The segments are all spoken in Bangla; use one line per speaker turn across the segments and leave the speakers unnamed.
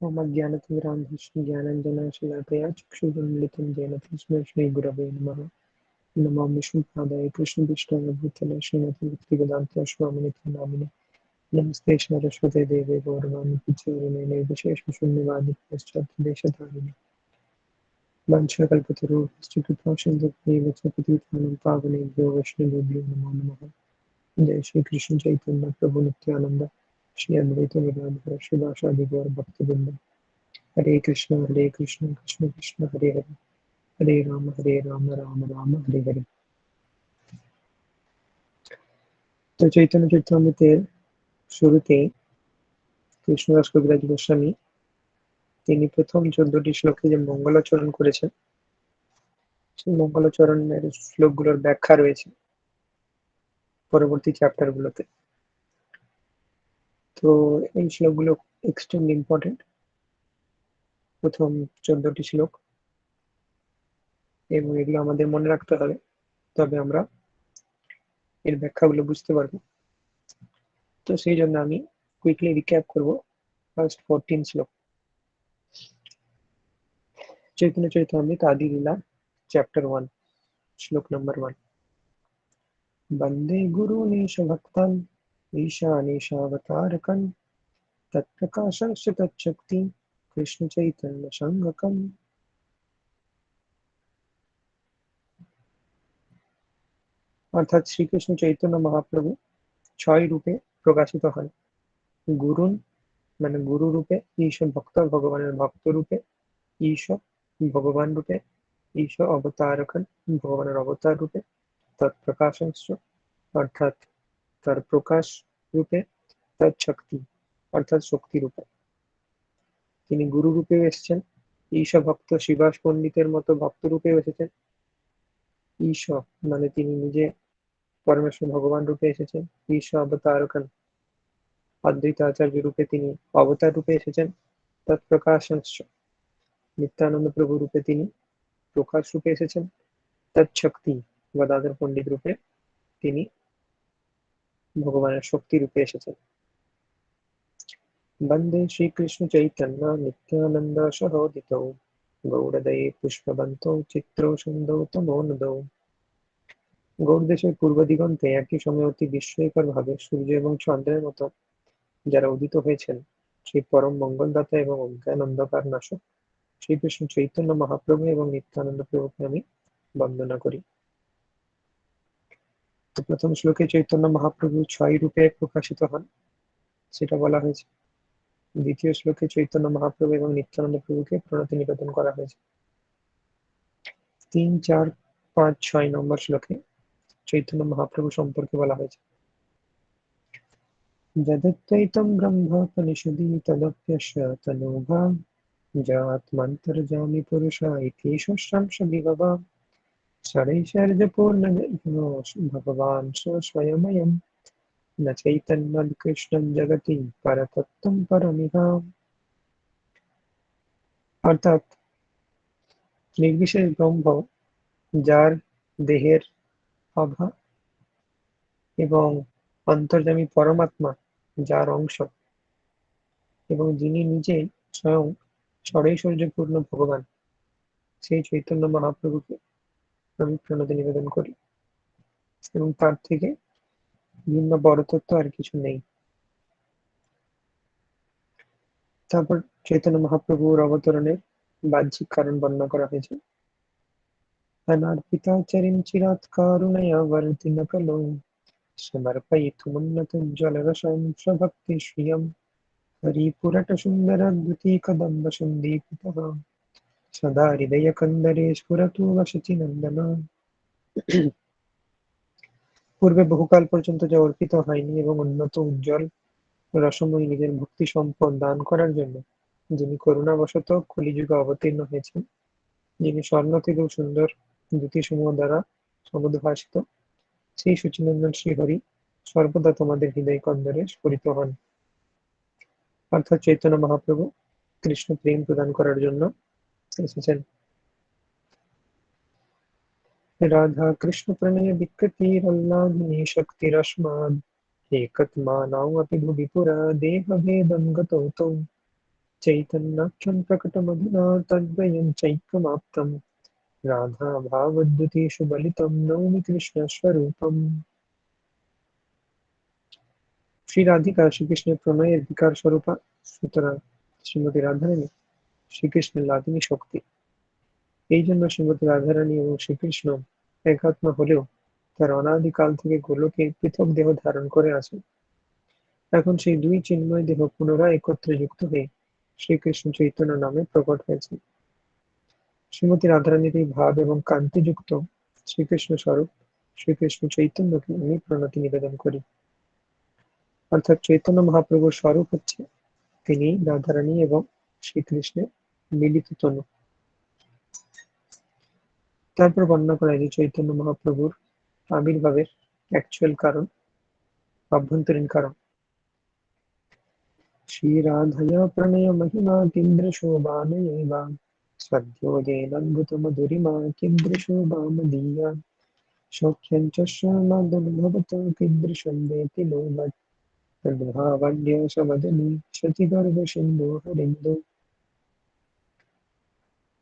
मम ज्ञानतिमिरान्धस्य ज्ञानाञ्जनशलाकया चक्षुरुन्मिलितं येन तस्मै श्रीगुरवे नमः। नमो विष्णुपादाय कृष्णपृष्ठाय भूतले श्रीमते भक्तिवेदान्त स्वामिनिति नामिने। नमस्ते सरस्वते देवे गौरवाणि प्रचारिणे विशेषशून्यवादी पश्चात् वंशकल्पतरुश्च कृपा सिन्धुभ्येव च पतितानां पावनेभ्यो वैष्णवेभ्यो नमो नमः। जय श्री कृष्ण चैतन्य प्रभु नित्यानंद श्री अद्वैत गदाधर शिवासादि गौर भक्तवृंद। हरे कृष्ण कृष्ण कृष्ण हरे हरे, हरे राम राम राम हरे हरे। तो चैतन्य चरितामृतेर শুরুতে কৃষ্ণদাস কবিরাজ গোস্বামী তিনি প্রথম 14টি শ্লোকে যে মঙ্গলাচরণ করেছেন সেই মঙ্গলাচরণের শ্লোকগুলোর ব্যাখ্যা রয়েছে পরবর্তী চ্যাপ্টারগুলোতে। তো এই শ্লোকগুলো এক্সট্রিমলি ইম্পর্টেন্ট, প্রথম 14টি শ্লোক, এবং এগুলো আমাদের মনে রাখতে হবে, তবে আমরা এর ব্যাখ্যাগুলো বুঝতে পারবো। তো সেই জন্য আমি কুইকলি রিক্যাপ করব ফার্স্ট 14 শ্লোক। चैतन्य चरितामृत आदि लीला चैप्टर 1 श्लोक नंबर 1। वंदे गुरुनीश भक्तान् ईशानीशावतारकन् तत्प्रकाशश्च तच्छक्ति कृष्ण चैतन्य संगकम्। অর্থাৎ শ্রীকৃষ্ণ চৈতন্য মহাপ্রভু 6 রূপে প্রকাশিত হন। গুরুন মানে গুরু রূপে, ঈশ ভক্ত ভগবানের ভক্ত রূপে, ঈশ ভগবান রূপে, ঈশ অবতারকন ভগবানের অবতার রূপে, তৎপ্রকাশাংশ অর্থাৎ তার প্রকাশ রূপে, তৎশক্তি অর্থাৎ শক্তি রূপে। তিনি গুরু রূপেও এসেছেন, ঈশ ভক্ত শিবাস পণ্ডিতের মতো ভক্ত রূপেও এসেছেন। ঈশ মানে তিনি নিজে পরমেশ্বর ভগবান রূপে এসেছেন। ঈশ অবতারকন অদ্বৈত আচার্য রূপে তিনি অবতার রূপে এসেছেন। তৎপ্রকাশাংশ নিত্যানন্দ প্রভু রূপে তিনি প্রকাশ রূপে এসেছেন। তৎশক্তি গদাধর পণ্ডিত রূপে তিনি ভগবানের শক্তি রূপে এসেছেন। বন্দে শ্রীকৃষ্ণ চৈতন্য নিত্যানন্দ সহোদিতৌ গৌড়দয়ে পুষ্পবন্তৌ চিত্রসুন্দৌ তমোনদৌ। গৌড়দেশের পূর্ব দিগন্তে একই সময়ে অতি বিস্ময়কর ভাবে সূর্য এবং চন্দ্রের মতো যারা উদিত হয়েছেন, সেই পরম মঙ্গলদাতা এবং অজ্ঞান অন্ধকার নাশক শ্রীকৃষ্ণ চৈতন্য মহাপ্রভু এবং নিত্যানন্দ প্রভুকে আমি বন্দনা করি। তো প্রথম শ্লোকে চৈতন্য মহাপ্রভু 6 রূপে প্রকাশিত হন, সেটা বলা হয়েছে। দ্বিতীয় শ্লোকে চৈতন্য মহাপ্রভু এবং নিত্যানন্দ প্রভুকে প্রণতি নিবেদন করা হয়েছে। 3, 4, 5, 6 নম্বর শ্লোকে চৈতন্য মহাপ্রভু সম্পর্কে বলা হয়েছে। যদদ্বৈতম ব্রহ্মোপনিষদি তদপ্যস্য তনুভা যাত্মান্তর্যামী পুরুষ ইতিশস্যাংশ বিভবা ষড়ৈশ্বর্যপূর্ণ ভগবান স্বয়ময়ম ন চৈতন্যদ কৃষ্ণম জগতি পরতত্ত্বম পরমিহা। অর্থাৎ নির্বিশেষ ব্রহ্ম, যার দেহের আভা, এবং অন্তর্যামী পরমাত্মা যার অংশ, এবং যিনি নিজেই স্বয়ং ষড়ৈশ্বর্যপূর্ণ ভগবান, সেই চৈতন্য মহাপ্রভুকে আমি প্রণতি নিবেদন করি, এবং তার থেকে ভিন্ন পরতত্ত্ব আর কিছু নেই। তারপর চৈতন্য মহাপ্রভুর অবতরণের বাহ্যিক কারণ বর্ণনা করা হয়েছে। अनार्पिताचरिं चिरात् कारुणया वर्धिन कलौ समर्पयितुमुन्नतोज्ज्वलरसं स्वभक्तिश्रियं हरिपुरटसुन्दरद्युतिकदम्बसन्दीपितः सदा हृदयकन्दरे स्फुरतु वसचिनन्दन। পূর্বে বহুকাল পর্যন্ত যা অর্পিত হয়নি এবং উন্নত উজ্জ্বল রসময়ী নিজের ভক্তি সম্পদ দান করার জন্য যিনি করুণাবশত কলিযুগে অবতীর্ণ হয়েছেন, যিনি স্বর্ণ থেকেও সুন্দর দ্যুতিসমূহ দ্বারা সমুদ্ভাসিত, সেই সচিনন্দন শ্রীহরি সর্বদা তোমাদের হৃদয় কন্দরে স্ফুরিত হন। অর্থাৎ চৈতন্য মহাপ্রভু কৃষ্ণ প্রেম প্রদান করার জন্য এসেছেন। রাধা কৃষ্ণ প্রণয় বিকৃতিরল্লাদিনী শক্তিরস্মাদ একত্মানাও অপি ভুবি পুরা দেহভেদং গতৌ তৌ चैतन्याख्यं प्रकटमधुना तद्वयं चैकमाप्तं राधा भावद्युतिषु बलितं नौमि कृष्णस्वरूपम्। শ্রী রাধিকা শ্রীকৃষ্ণের প্রণয়ের বিকার স্বরূপা, সুতরাং শ্রীমতী রাধারানী শ্রীকৃষ্ণের লাদিনী শক্তি। এই জন্য শ্রীমতী রাধারানী এবং শ্রীকৃষ্ণ একাত্মা হলেও তার অনাদিকাল থেকে গোলকে পৃথক দেহ ধারণ করে আছে। এখন সেই দুই চিন্ময় দেহ পুনরায় একত্রে যুক্ত হয়ে শ্রীকৃষ্ণ চৈতন্য নামে প্রকট হয়েছে। শ্রীমতী রাধারানীর এই ভাব এবং কান্তিযুক্ত শ্রীকৃষ্ণ স্বরূপ শ্রীকৃষ্ণ চৈতন্যকে আমি প্রণতি নিবেদন করি। অর্থাৎ চৈতন্য মহাপ্রভুর স্বরূপ হচ্ছে তিনি রাধারানী এবং শ্রীকৃষ্ণের মিলিত তনু। তারপর বর্ণনা করা হয় যে চৈতন্য মহাপ্রভুর আবির্ভাবের অ্যাকচুয়াল কারণ, অভ্যন্তরীণ কারণ। श्रीराधया प्रणयमहिमा कीदृशोभानयैव सद्योदेनाद्भुतमधुरिमा कीदृशोभा मदीया सौख्यं च श्रवणादनुभवतो कीदृशं वेति नो मत् तद्भावाढ्यसमदने शतिगर्भसिन्धो हरिन्दो।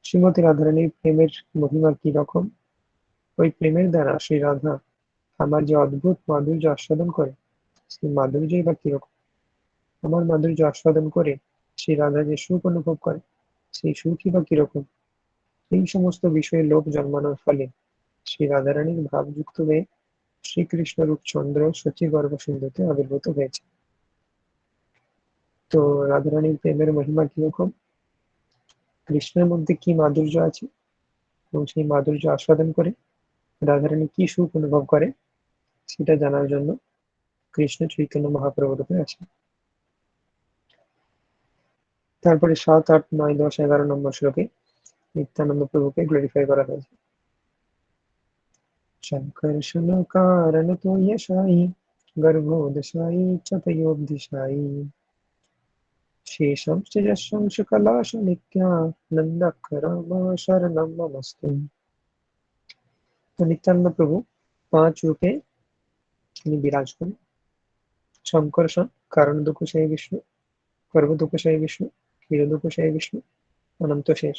শ্রীমতী রাধারানীর প্রেমের মহিমা কি রকম? ওই প্রেমের দ্বারা শ্রী রাধা আমার যে অদ্ভুত মাধুর্য আস্বাদন করে, সেই মাধুর্যই বা কিরকম? আমার মাধুর্য আস্বাদন করে শ্রী রাধা যে সুখ অনুভব করে, সেই সুখই বা কিরকম? এই সমস্ত বিষয়ে লোভ জন্মানোর ফলে শ্রী রাধারানীর ভাবযুক্ত হয়ে শ্রীকৃষ্ণ রূপ চন্দ্র শচীগর্ভ সিন্ধুতে আবির্ভূত হয়েছে। তো রাধারানীর প্রেমের মহিমা কিরকম, কৃষ্ণের মধ্যে কি মাধুর্য আছে এবং সেই মাধুর্য আস্বাদন করে রাধারানী কি সুখ অনুভব করে, সেটা জানার জন্য কৃষ্ণ চৈতন্য মহাপ্রভু রূপে আসে। তারপরে ৭, ৮, ৯, ১০, ১১ নম্বর শ্লোকে নিত্যানন্দ প্রভুকে গ্লোরিফাই করা হয়েছে। সংকর্ষণ কারণ তো यशाई गर्भोदशाई च तयोब्धिशाई शेषंश्च यशंश्च कलाश नित्यानंदक्षरमा शरणं नमस्तु। তো নিত্যানন্দ প্রভু ৫ রূপে তিনি বিরাজমান। সংকর্ষণ কারণ দুঃখশায়ী বিষ্ণু, গর্ভ দুঃখশায়ী বিষ্ণু, ক্ষীর দুঃখশায়ী বিষ্ণু, অনন্ত শেষ।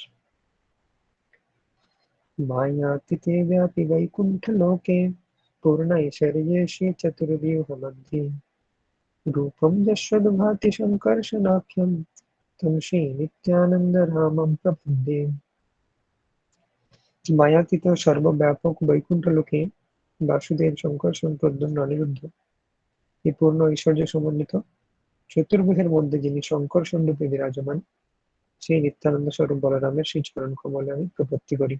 मायातीते व्यापि वैकुण्ठलोके पूर्णैश्वर्येशे चतुर्व्यूहमध्ये रूपं यस्यद्भाति सङ्कर्षणाख्यं तं श्रीनित्यानन्दरामं प्रपद्ये। মায়াতীত সর্বব্যাপক বৈকুণ্ঠ লোকে বাসুদেব, শঙ্কর্ষণ, প্রদ্যুম্ন, অনিরুদ্ধ এই পূর্ণ ঐশ্বর্য সমন্বিত চতুর্ভুজের মধ্যে যিনি শঙ্কর্ষণ রূপে বিরাজমান, সেই নিত্যানন্দ স্বরূপ বলরামের শ্রী চরণ কমলে আমি প্রপত্তি করি।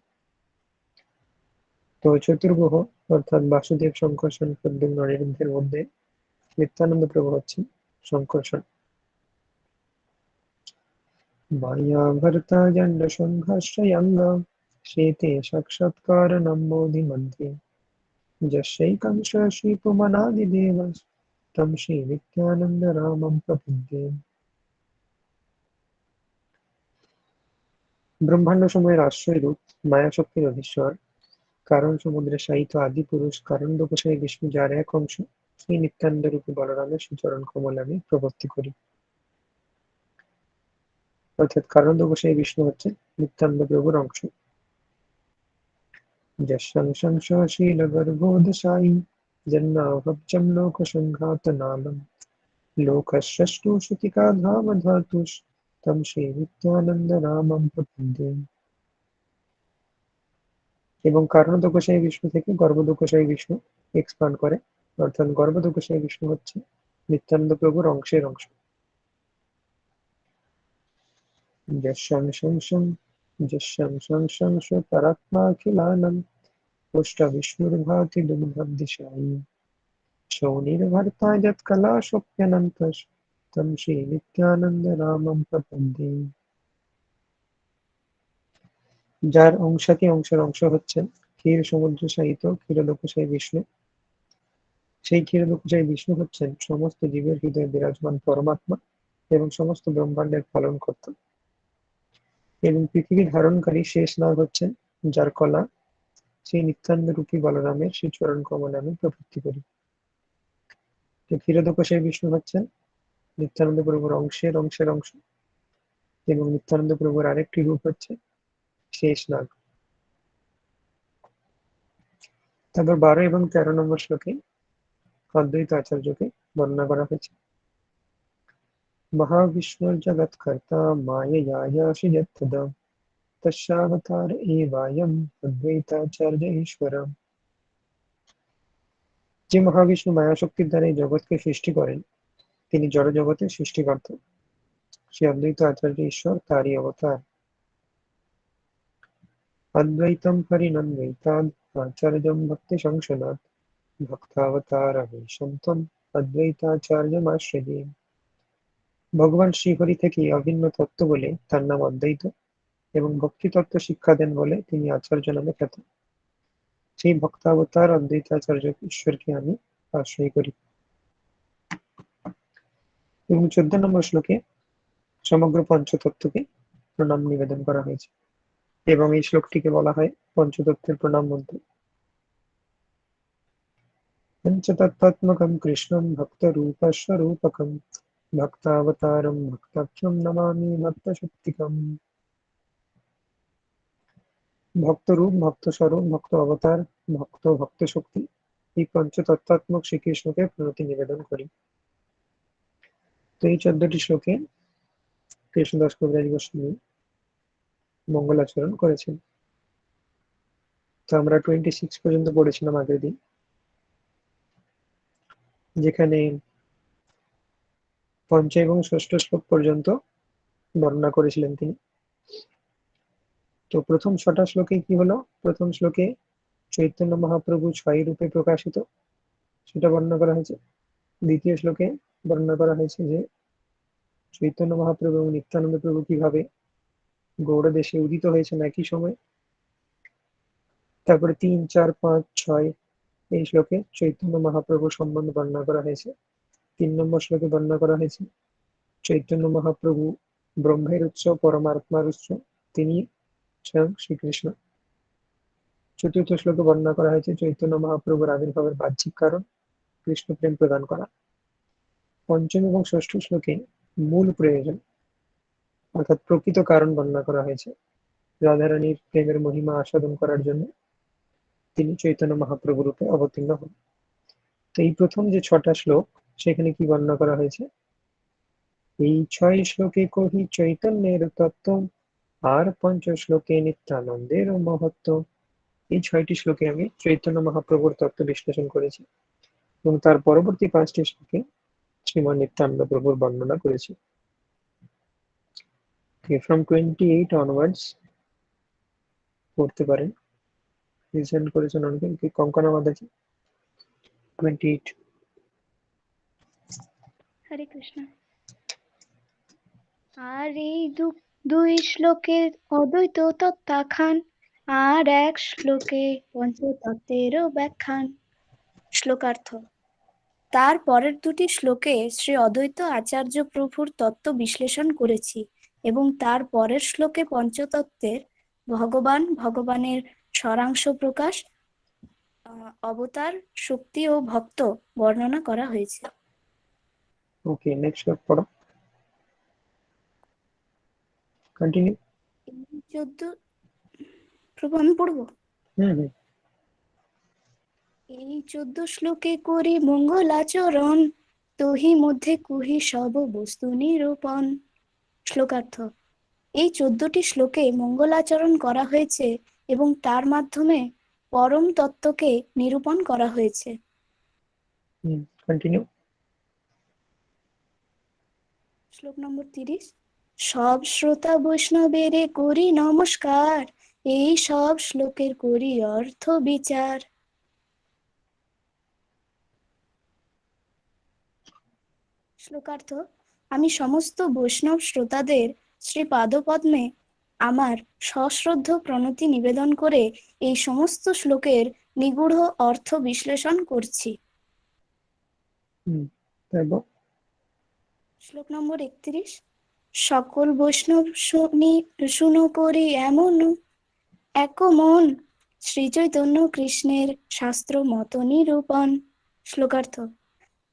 তো চতুর্ভুজ অর্থাৎ বাসুদেব, শঙ্কর্ষণ, প্রদ্যুম্ন, অনিরুদ্ধের মধ্যে নিত্যানন্দ প্রভু হচ্ছেন শঙ্কর্ষণ। মায়াভর্তা জন্ড সংঘর্ষয়াঙ্গ शेते साक्षात्कारणं मोदि मध्ये यस्यैकांश श्रीपुमनादिदेव तं श्रीनित्यानन्दरामं प्रपद्ये। ব্রহ্মাণ্ড সময়ের আশ্রয় রূপ, মায়াশক্তির অধীশ্বর, কারণ সমুদ্রে শায়িত আদি পুরুষ কারণ লোকশাহী বিষ্ণু যার এক অংশ, সেই নিত্যানন্দ রূপে বলরামের শ্রীচরণ কমলে আমি প্রপত্তি করি। অর্থাৎ কারণ লোকশাহী বিষ্ণু হচ্ছে নিত্যানন্দ প্রভুর অংশ। यशंशंसशीलगर्भोदशायि जन्नाभब्जं लोकसङ्घातनालं लोकस्रष्टु श्रुतिकाधामधातुस्तं श्रीनित्यानन्दरामं प्रपद्ये। এবং কারণদোকশায়ী বিষ্ণু থেকে গর্ভদোকশায়ী বিষ্ণু এক্সপান্ড করে, অর্থাৎ গর্ভদোকশায়ী বিষ্ণু হচ্ছে নিত্যানন্দ প্রভুর অংশের অংশ। যশংশংস পরাত্মাখিলানাং पुष्टविष्णुर्भाति दुर्भद्दिशायी शौनिर्भर्ता यत्कलाशोऽप्यनन्तस् तं श्रीनित्यानन्दरामं प्रपद्ये। যার অংশাতি অংশের অংশ হচ্ছেন ক্ষীর সমুদ্র সাহিত ক্ষীরলোকশায়ী বিষ্ণু, সেই ক্ষীরলোকশায়ী বিষ্ণু হচ্ছেন সমস্ত জীবের হৃদয়ে বিরাজমান পরমাত্মা এবং সমস্ত ব্রহ্মাণ্ডের পালনকর্তা, এবং পৃথিবী ধারণকারী শেষ নাগ হচ্ছেন যার কলা, সেই নিত্যানন্দ রূপী বলরামের শ্রী চরণ কমলে আমি প্রপত্তি করি। ক্ষীরোদকশায়ী বিষ্ণু হচ্ছেন নিত্যানন্দ প্রভুর অংশের অংশের অংশ, এবং নিত্যানন্দ প্রভুর আরেকটি রূপ হচ্ছে শেষনাগ। তারপর 12 এবং 13 নম্বর শ্লোকে অদ্বৈত আচার্যকে বর্ণনা করা হয়েছে। মহাবিষ্ণুর্জগৎকর্তা মায়য়ায়াসি যত্তদা তস্যাবতার এবায়ম অদ্বৈতাচার্য ঈশ্বরম। যে মহাবিষ্ণু মায়া শক্তির দ্বারা এই জগৎকে সৃষ্টি করেন, তিনি জড় জগতের সৃষ্টিকর্তা। সে অদ্বৈত আচার্য ঈশ্বর, তারই অবতার। অদ্বৈতম পরিণন্বিতাদ আচার্যম ভক্তি সংশনাৎ ভক্তাবতারমেশম তম অদ্বৈতাচার্যমাশ্রয়ে। ভগবান শ্রীহরি থেকে অভিন্ন তত্ত্ব বলে তার নাম অদ্বৈত, এবং ভক্তি তত্ত্ব শিক্ষা দেন বলে তিনি আচার্য নামে খ্যাত। সেই ভক্তাবতার অদ্বৈতাচার্য ঈশ্বরকে আমি আশ্রয় করি। এবং 14 নম্বর শ্লোকে সমগ্র পঞ্চতত্ত্বকে প্রণাম নিবেদন করা হয়েছে, এবং এই শ্লোকটিকে বলা হয় পঞ্চতত্ত্বের প্রণাম মন্ত্র। পঞ্চতত্ত্বাত্মকম কৃষ্ণম ভক্তরূপস্বরূপকম ভক্তাবতারম ভক্তাখ্যম নমামি ভক্তশক্তিকম। ভক্তরূপ, ভক্তস্বরূপ, ভক্ত অবতার, ভক্ত, ভক্ত শক্তি, এই পঞ্চতত্ত্বাত্মক শ্রীকৃষ্ণকে প্রণতি নিবেদন করি। তো এই 14টি শ্লোকে কৃষ্ণদাস কবিরাজ গোস্বামী মঙ্গলাচরণ করেছেন। তো আমরা 26 পর্যন্ত পড়েছিলাম আগের দিন, যেখানে পঞ্চম এবং ষষ্ঠ শ্লোক পর্যন্ত বর্ণনা করেছিলেন তিনি। তো প্রথম 6টা শ্লোকে কি হলো? প্রথম শ্লোকে চৈতন্য মহাপ্রভু 6 রূপে প্রকাশিত, সেটা বর্ণনা করা হয়েছে। দ্বিতীয় শ্লোকে বর্ণনা করা হয়েছে যে চৈতন্য মহাপ্রভু এবং নিত্যানন্দ প্রভু কিভাবে গৌড় দেশে উদিত হয়েছেন একই সময়। তারপরে 3, 4, 5, 6 এই শ্লোকে চৈতন্য মহাপ্রভু সম্বন্ধে বর্ণনা করা হয়েছে। 3 নম্বর শ্লোকে বর্ণনা করা হয়েছে চৈতন্য মহাপ্রভু ব্রহ্মের উৎস, পরমাত্মার উৎস, তিনি স্বয়ং শ্রীকৃষ্ণ। চতুর্থ শ্লোকে বর্ণনা করা হয়েছে চৈতন্য মহাপ্রভুর আবির্ভাবের বাহ্যিক কারণ কৃষ্ণ প্রেম প্রদান করা। পঞ্চম এবং ষষ্ঠ শ্লোকে মূল প্রয়োজন অর্থাৎ প্রকৃত কারণ বর্ণনা করা হয়েছে। রাধারানীর প্রেমের মহিমা আস্বাদন করার জন্য তিনি চৈতন্য মহাপ্রভু রূপে অবতীর্ণ হন। তো এই প্রথম যে 6টা শ্লোক, সেখানে কি বর্ণনা করা হয়েছে? এই 6 শ্লোকে কহি চৈতন্যের তত্ত্ব, আর 5 শ্লোকে নিত্যানন্দের মহত্ব। এই 6টি শ্লোকে আমি চৈতন্য মহাপ্রভুর তত্ত্ব বিশ্লেষণ করেছি, এবং তার পরবর্তী 5টি শ্লোকে শ্রীমান নিত্যানন্দ প্রভুর বর্ণনা করেছি। ফ্রম 28 অনওয়ার্ডস পড়তে পারেন। রিসেন্ট করেছেন অনেকে, কি কঙ্কনা মাদাজি 28।
হরে কৃষ্ণ। আর এই দুই শ্লোকে অদ্বৈত তত্ত্বাখ্যান, আর এক শ্লোকে পঞ্চতত্ত্বেরও ব্যাখ্যান। শ্লোকার্থ: তার পরের দুটি শ্লোকে শ্রী অদ্বৈত আচার্য প্রভুর তত্ত্ব বিশ্লেষণ করেছি, এবং তার পরের শ্লোকে পঞ্চতত্ত্বের ভগবানের সারাংশ প্রকাশ, অবতার, শক্তি ও ভক্ত বর্ণনা করা হয়েছে।
ওকে, নেক্সট শ্লোক পড়ো, কন্টিনিউ।
14 প্রভু, আমি পড়বো। এই 14 শ্লোকে করি মঙ্গলাচরণ, তহি মধ্যে কুহি সব বস্তু নিরূপণ। শ্লোকার্থ: এই 14টি শ্লোকে মঙ্গলাচরণ করা হয়েছে এবং তার মাধ্যমে পরম তত্ত্বকে নিরূপণ করা হয়েছে।
কন্টিনিউ।
শ্লোক নম্বর 30। সব শ্রোতা বৈষ্ণবেরে করি নমস্কার, এই সব শ্লোকের করি অর্থ বিচার। শ্লোকার্থ: আমি সমস্ত বৈষ্ণব শ্রোতাদের শ্রী পাদপদ্মে আমার সশ্রদ্ধ প্রণতি নিবেদন করে এই সমস্ত শ্লোকের নিগূঢ় অর্থ বিশ্লেষণ করছি। শ্লোক নম্বর 31। সকল বৈষ্ণব শুনো করি এমন এক মন, শ্রী চৈতন্য কৃষ্ণের শাস্ত্র মত নিরূপণ। শ্লোকার্থ: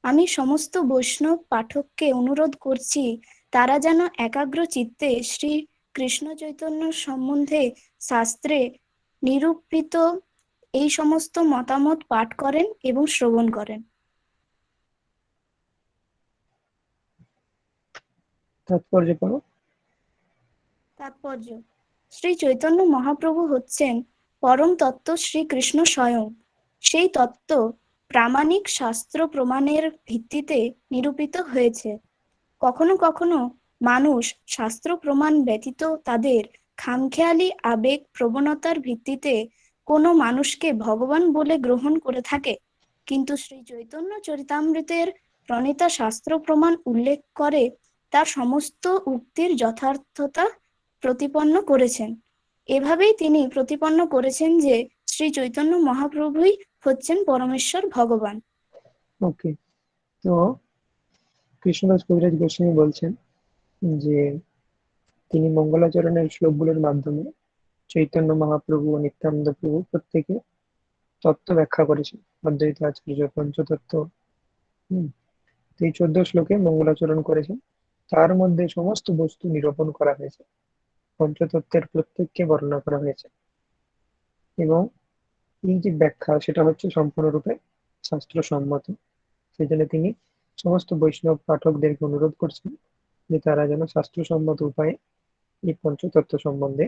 আমি সমস্ত বৈষ্ণব পাঠককে অনুরোধ করছি তারা যেন একাগ্র চিত্তে শ্রী কৃষ্ণ চৈতন্য সম্বন্ধে শাস্ত্রে নিরূপিত এই সমস্ত মতামত পাঠ করেন এবং শ্রবণ করেন।
তাৎপর্য পড়ো।
তাৎপর্য: শ্রী চৈতন্য মহাপ্রভু হচ্ছেন পরম তত্ত্ব শ্রীকৃষ্ণ স্বয়ং। সেই তত্ত্ব প্রামাণিক শাস্ত্র প্রমাণের ভিত্তিতে নিরূপিত হয়েছে। কখনো কখনো মানুষ শাস্ত্র প্রমাণ ব্যতীত তাদের খামখেয়ালি আবেগ প্রবণতার ভিত্তিতে কোনো মানুষকে ভগবান বলে গ্রহণ করে থাকে, কিন্তু শ্রী চৈতন্য চরিতামৃতের প্রণীতা শাস্ত্র প্রমাণ উল্লেখ করে তার সমস্ত উক্তির যথার্থতা প্রতিপন্ন করেছেন। এভাবেই তিনি প্রতিপন্ন করেছেন যে শ্রী চৈতন্য মহাপ্রভুই হচ্ছেন পরমেশ্বর ভগবান।
ওকে, তো কৃষ্ণদাস কবিরাজ গোস্বামী বলছেন যে তিনি মঙ্গলাচরণের শ্লোকগুলোর মাধ্যমে চৈতন্য মহাপ্রভু ও নিত্যানন্দ প্রভু প্রত্যেকে তত্ত্ব ব্যাখ্যা করেছেন, অদ্বৈত আচার্য পঞ্চতত্ত্ব। তো এই 14 শ্লোকে মঙ্গলাচরণ করেছেন, তার মধ্যে সমস্ত বস্তু নিরূপণ করা হয়েছে, পঞ্চতত্ত্বের প্রত্যেককে বর্ণনা করা হয়েছে, এবং এই যে ব্যাখ্যা সেটা হচ্ছে সম্পূর্ণরূপে শাস্ত্রসম্মত। সেই জন্য তিনি সমস্ত বৈষ্ণব পাঠকদেরকে অনুরোধ করছেন যে তারা যেন শাস্ত্রসম্মত উপায়ে এই পঞ্চতত্ত্ব সম্বন্ধে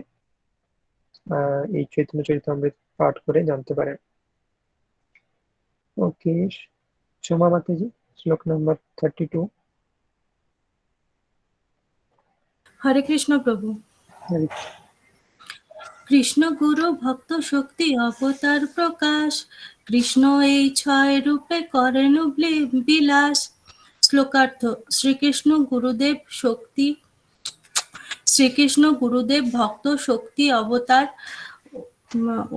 এই চৈতন্য চরিতামৃত পাঠ করে জানতে পারেন। ওকে, সোমা মাতাজি, শ্লোক নাম্বার 32।
হরে কৃষ্ণ প্রভু।
হরে
কৃষ্ণ গুরু ভক্ত শক্তি অবতার প্রকাশ, কৃষ্ণ এই 6 রূপে করেন বিলাস। শ্লোকার্থ: শ্রীকৃষ্ণ গুরুদেব ভক্ত শক্তি অবতার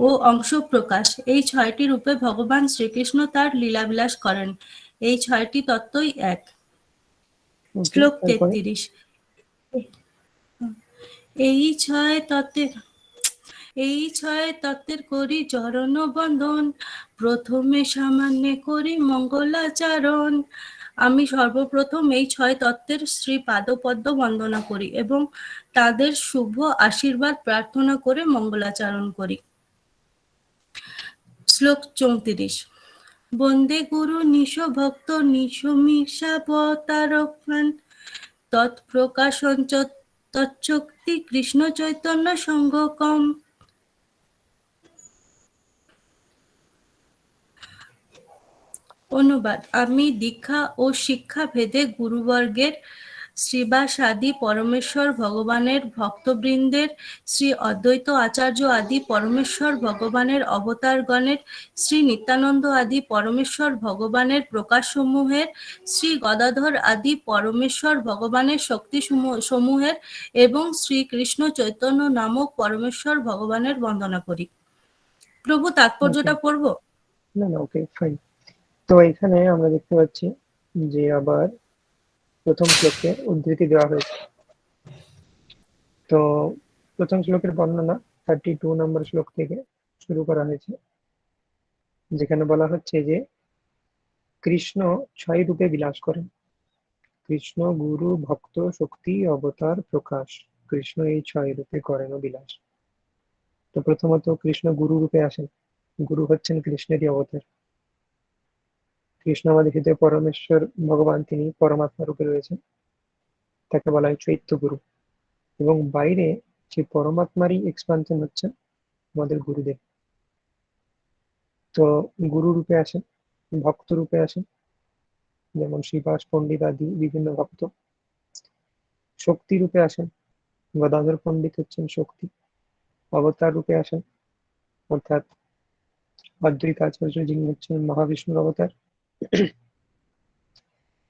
ও অংশ প্রকাশ। এই 6টি রূপে ভগবান শ্রীকৃষ্ণ তার লীলাবিলাস করেন। এই 6টি তত্ত্বই এক। শ্লোক 33। এই 6 তত্ত্বের করি চরণ বন্দন, প্রথমে সামান্য করি মঙ্গলাচরণ। আমি সর্বপ্রথম এই 6 তত্ত্বের শ্রী পাদপদ্ম বন্দনা করি এবং তাদের শুভ আশীর্বাদ প্রার্থনা করে মঙ্গলাচরণ করি। শ্লোক 34। বন্দে গুরু নিশ ভক্ত নিশমিষাবতারকান, তৎপ্রকাশন তচ্চক্তি কৃষ্ণ চৈতন্য সঙ্গকম। অনুবাদ: আমি দীক্ষা ও শিক্ষা ভেদে গুরুবর্গের শ্রীবাসাদি পরমেশ্বর ভগবানের ভক্তবৃন্দের, শ্রী অদ্বৈত আচার্য আদি পরমেশ্বর ভগবানের অবতারগণের, শ্রী নিত্যানন্দ আদি পরমেশ্বর ভগবানের প্রকাশসমূহের, শ্রী গদাধর আদি পরমেশ্বর ভগবানের শক্তি সমূহের এবং শ্রী কৃষ্ণ চৈতন্য নামক পরমেশ্বর ভগবানের বন্দনা করি। প্রভু, তাৎপর্যটা পড়বো?
না, ওকে, ফাইন। তো এখানে আমরা দেখতে পাচ্ছি যে আবার প্রথম শ্লোকে উদ্ধৃতি দেওয়া হয়েছে। তো প্রথম শ্লোকের বর্ণনা 32 নম্বর শ্লোক থেকে শুরু করা হয়েছে, যেখানে বলা হচ্ছে যে কৃষ্ণ 6 রূপে বিলাস করেন। কৃষ্ণ গুরু ভক্ত শক্তি অবতার প্রকাশ, কৃষ্ণ এই 6 রূপে করেন বিলাস। তো প্রথমত কৃষ্ণ গুরু রূপে আসেন। গুরু হচ্ছেন কৃষ্ণেরই অবতার। কৃষ্ণ আমাদের হৃদয়ে পরমেশ্বর ভগবান, তিনি পরমাত্মা রূপে রয়েছেন, তাকে বলা হয় চৈত্য গুরু। এবং বাইরে সেই পরমাত্মারই এক্সপানশন হচ্ছেন আমাদের গুরুদেব। তো গুরু রূপে আসেন, ভক্ত রূপে আসেন, যেমন শ্রীবাস পণ্ডিত আদি বিভিন্ন ভক্ত। শক্তি রূপে আসেন, গদাধর পণ্ডিত হচ্ছেন শক্তি। অবতার রূপে আসেন, অর্থাৎ অদ্বৈত আচার্য যিনি হচ্ছেন মহাবিষ্ণুর অবতার।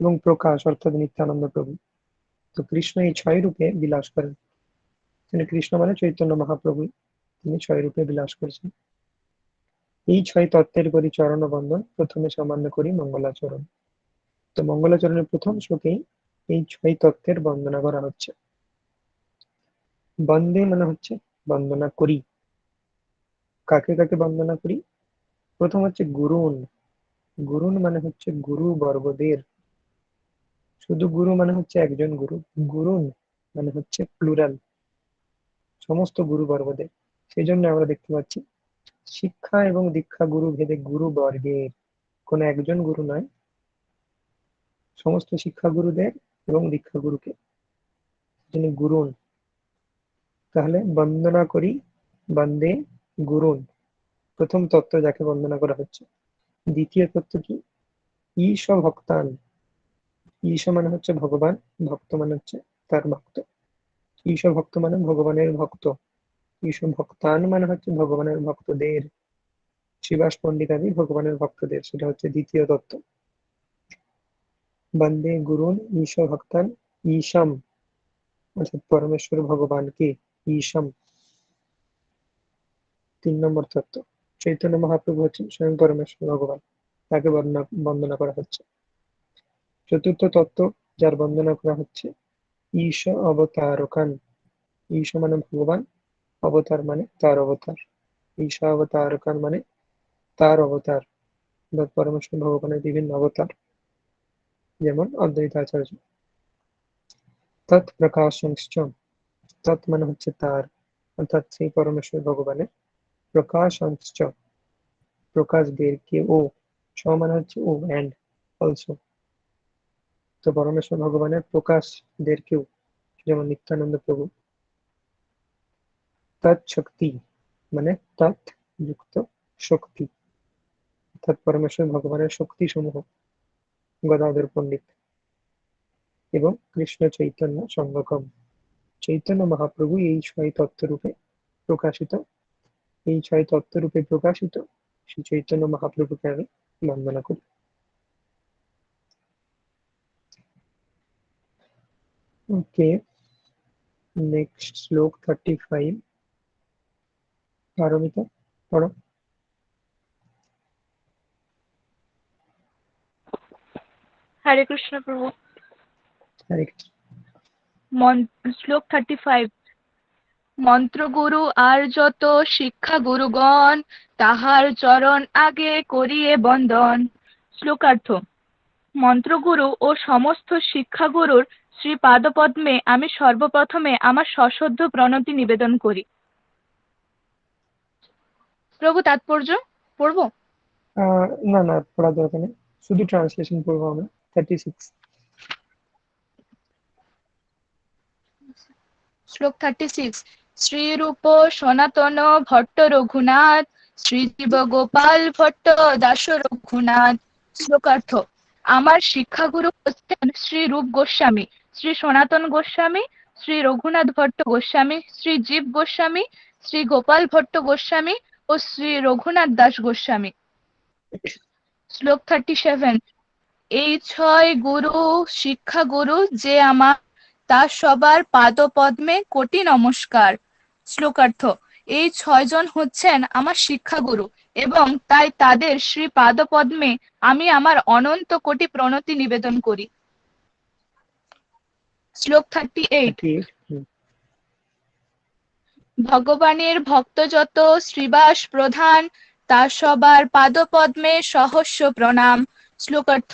এবং প্রকাশ অর্থাৎ নিত্যানন্দ প্রভু। তো কৃষ্ণ এই 6 রূপে বিলাস করেন। কৃষ্ণ মানে চৈতন্য মহাপ্রভু, তিনি 6 রূপে বিলাস করেছেন। এই 6 তত্ত্বের করি চরণ বন্দন, প্রথমে সামান্য করি মঙ্গলাচরণ। তো মঙ্গলাচরণের প্রথম শ্লোকেই এই 6 তত্ত্বের বন্দনা করা হচ্ছে। বন্দে মানে হচ্ছে বন্দনা করি। কাকে কাকে বন্দনা করি? প্রথম হচ্ছে গুরুন। গুরুন মানে হচ্ছে গুরু বর্গদের, শুধু গুরু মানে হচ্ছে একজন গুরু, গুরুন মানে হচ্ছে প্লুরাল, সমস্ত গুরু বর্গদের। সেই জন্য আমরা দেখতে পাচ্ছি শিক্ষা এবং দীক্ষা গুরু ভেদে গুরু বর্গের, কোনো একজন গুরু নয়, সমস্ত শিক্ষা গুরুদের এবং দীক্ষা গুরুকে যিনি গুরুন। তাহলে বন্দনা করি, বন্দে গুরুন, প্রথম তত্ত্ব যাকে বন্দনা করা হচ্ছে। দ্বিতীয় তত্ত্ব কি? ঈশ ভক্তান, ঈশ মানে হচ্ছে ভগবান, ভক্ত মানে হচ্ছে তার ভক্ত। ঈশ ভক্ত মানে ভগবানের ভক্ত, ঈশ ভক্তান মানে হচ্ছে ভগবানের ভক্তদের, শিবাস পণ্ডিতাদি ভগবানের ভক্তদের, সেটা হচ্ছে দ্বিতীয় তত্ত্ব। বন্দে গুরুন ঈশ ভক্তান, ঈশম অর্থাৎ পরমেশ্বর ভগবানকে, ঈশম। 3 নম্বর তত্ত্ব, চৈতন্য মহাপ্রভু হচ্ছেন স্বয়ং পরমেশ্বর ভগবান, তাকে বন্দনা করা হচ্ছে। চতুর্থ তত্ত্ব যার বন্দনা করা হচ্ছে, ঈশ অবতারকান, ঈশ মানে ভগবান, অবতার মানে তার অবতার, ঈশ অবতারকান মানে তার অবতার, পরমেশ্বর ভগবানের বিভিন্ন অবতার, যেমন অদ্বৈত আচার্য। তৎ প্রকাশংশ্চ, তৎ মানে হচ্ছে তার, অর্থাৎ সেই পরমেশ্বর ভগবানের, প্রকাশংশ্চ প্রকাশদের কে ও, স মানে হচ্ছে ও, অ্যান্ড অলসো, তো পরমেশ্বর ভগবানের প্রকাশদের কেউ, যেমন নিত্যানন্দ প্রভু। তৎ শক্তি মানে তৎ যুক্ত শক্তি, অর্থাৎ পরমেশ্বর ভগবানের শক্তি সমূহ, গদাধর পণ্ডিত। এবং কৃষ্ণ চৈতন্য সঙ্গকম, চৈতন্য মহাপ্রভু এই 6 তত্ত্বরূপে প্রকাশিত, এই 6 তত্ত্বরূপে প্রকাশিত শ্রী চৈতন্য মহাপ্রভুকে আমি বন্দনা করি। ওকে, নেক্সট শ্লোক 35, পারমিতা পড়ো।
হরে কৃষ্ণ প্রভু।
হরে কৃষ্ণ।
শ্লোক 35। মন্ত্রগুরু আর যত শিক্ষা গুরুগণ, তাহার চরণ আগে করিয়ে বন্দন। শ্লোকার্থ। মন্ত্রগুরু ও সমস্ত শিক্ষাগুরুর শ্রী পাদপদ্মে আমি সর্বপ্রথমে আমার সশ্রদ্ধ প্রণতি নিবেদন করি। প্রভু তাৎপর্য পড়বো?
না না, পড়া দরকার নেই, শুধু ট্রান্সলেশন পড়বো আমরা। 36।
শ্লোক 36। শ্রীরূপ সনাতন ভট্ট রঘুনাথ, শ্রীজীব গোপাল ভট্ট দাস রঘুনাথ। শ্লোকার্থ। আমার শিক্ষাগুরু হচ্ছেন শ্রী রূপ গোস্বামী, শ্রী সনাতন গোস্বামী, শ্রী রঘুনাথ ভট্ট গোস্বামী, শ্রী জীব গোস্বামী, শ্রী গোপাল ভট্ট গোস্বামী ও শ্রী রঘুনাথ দাস গোস্বামী। শ্লোক 37। এই 6 গুরু শিক্ষা গুরু যে আমার, তা সবার পাদপদ্মে কোটি নমস্কার। শ্লোকার্থ। এই 6 জন হচ্ছেন আমার শিক্ষাগুরু এবং তাই তাদের শ্রী পাদপদ্মে আমি আমার অনন্ত কোটি প্রণতি নিবেদন করি। শ্লোক 38। ভগবানের ভক্ত যত শ্রীবাস প্রধান, তা সবার পাদপদ্মে সহস্র প্রণাম। শ্লোকার্থ।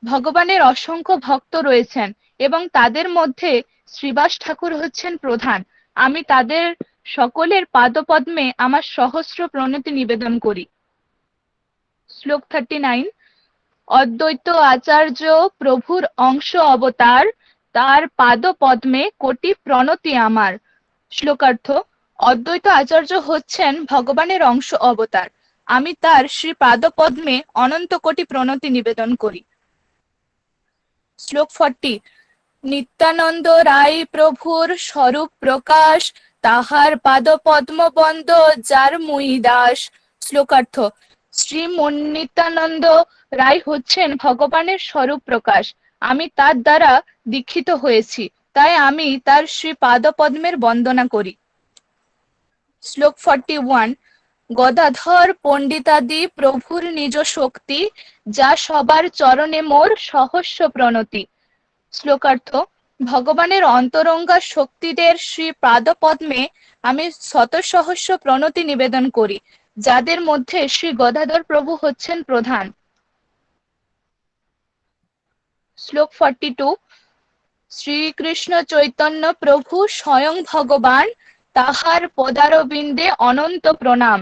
ভগবানের অসংখ্য ভক্ত রয়েছেন এবং তাদের মধ্যে শ্রীবাস ঠাকুর হচ্ছেন প্রধান, আমি তাদের সকলের পাদপদ্মে আমার সহস্র প্রণতি নিবেদন করি। শ্লোক 39। অদ্বৈত আচার্য প্রভুর অংশ অবতার, তার পাদপদ্মে কোটি প্রণতি আমার। শ্লোকার্থ। অদ্বৈত আচার্য হচ্ছেন ভগবানের অংশ অবতার, আমি তার শ্রী পাদপদ্মে অনন্ত কোটি প্রণতি নিবেদন করি। শ্লোক 40। নিত্যানন্দ রায় প্রভুর স্বরূপ প্রকাশ, তাহার পাদপদ্ম বন্দ যার মুই দাস। শ্লোকার্থ। শ্রী নিত্যানন্দ রায় হচ্ছেন ভগবানের স্বরূপ প্রকাশ, আমি তার দ্বারা দীক্ষিত হয়েছি, তাই আমি তার শ্রী পাদপদ্মের বন্দনা করি। শ্লোক 41। গদাধর পণ্ডিতাদি প্রভুর নিজ শক্তি, যা সবার চরণে মোর সহস্র প্রণতি। শ্লোকার্থ। ভগবানের অন্তরঙ্গা শক্তিদের শ্রী পাদপদ্মে আমি শত সহস্র প্রণতি নিবেদন করি, যাদের মধ্যে শ্রী গদাধর প্রভু হচ্ছেন প্রধান। শ্লোক 42। শ্রীকৃষ্ণ চৈতন্য প্রভু স্বয়ং ভগবান, তাহার পদারবিন্দে অনন্ত প্রণাম।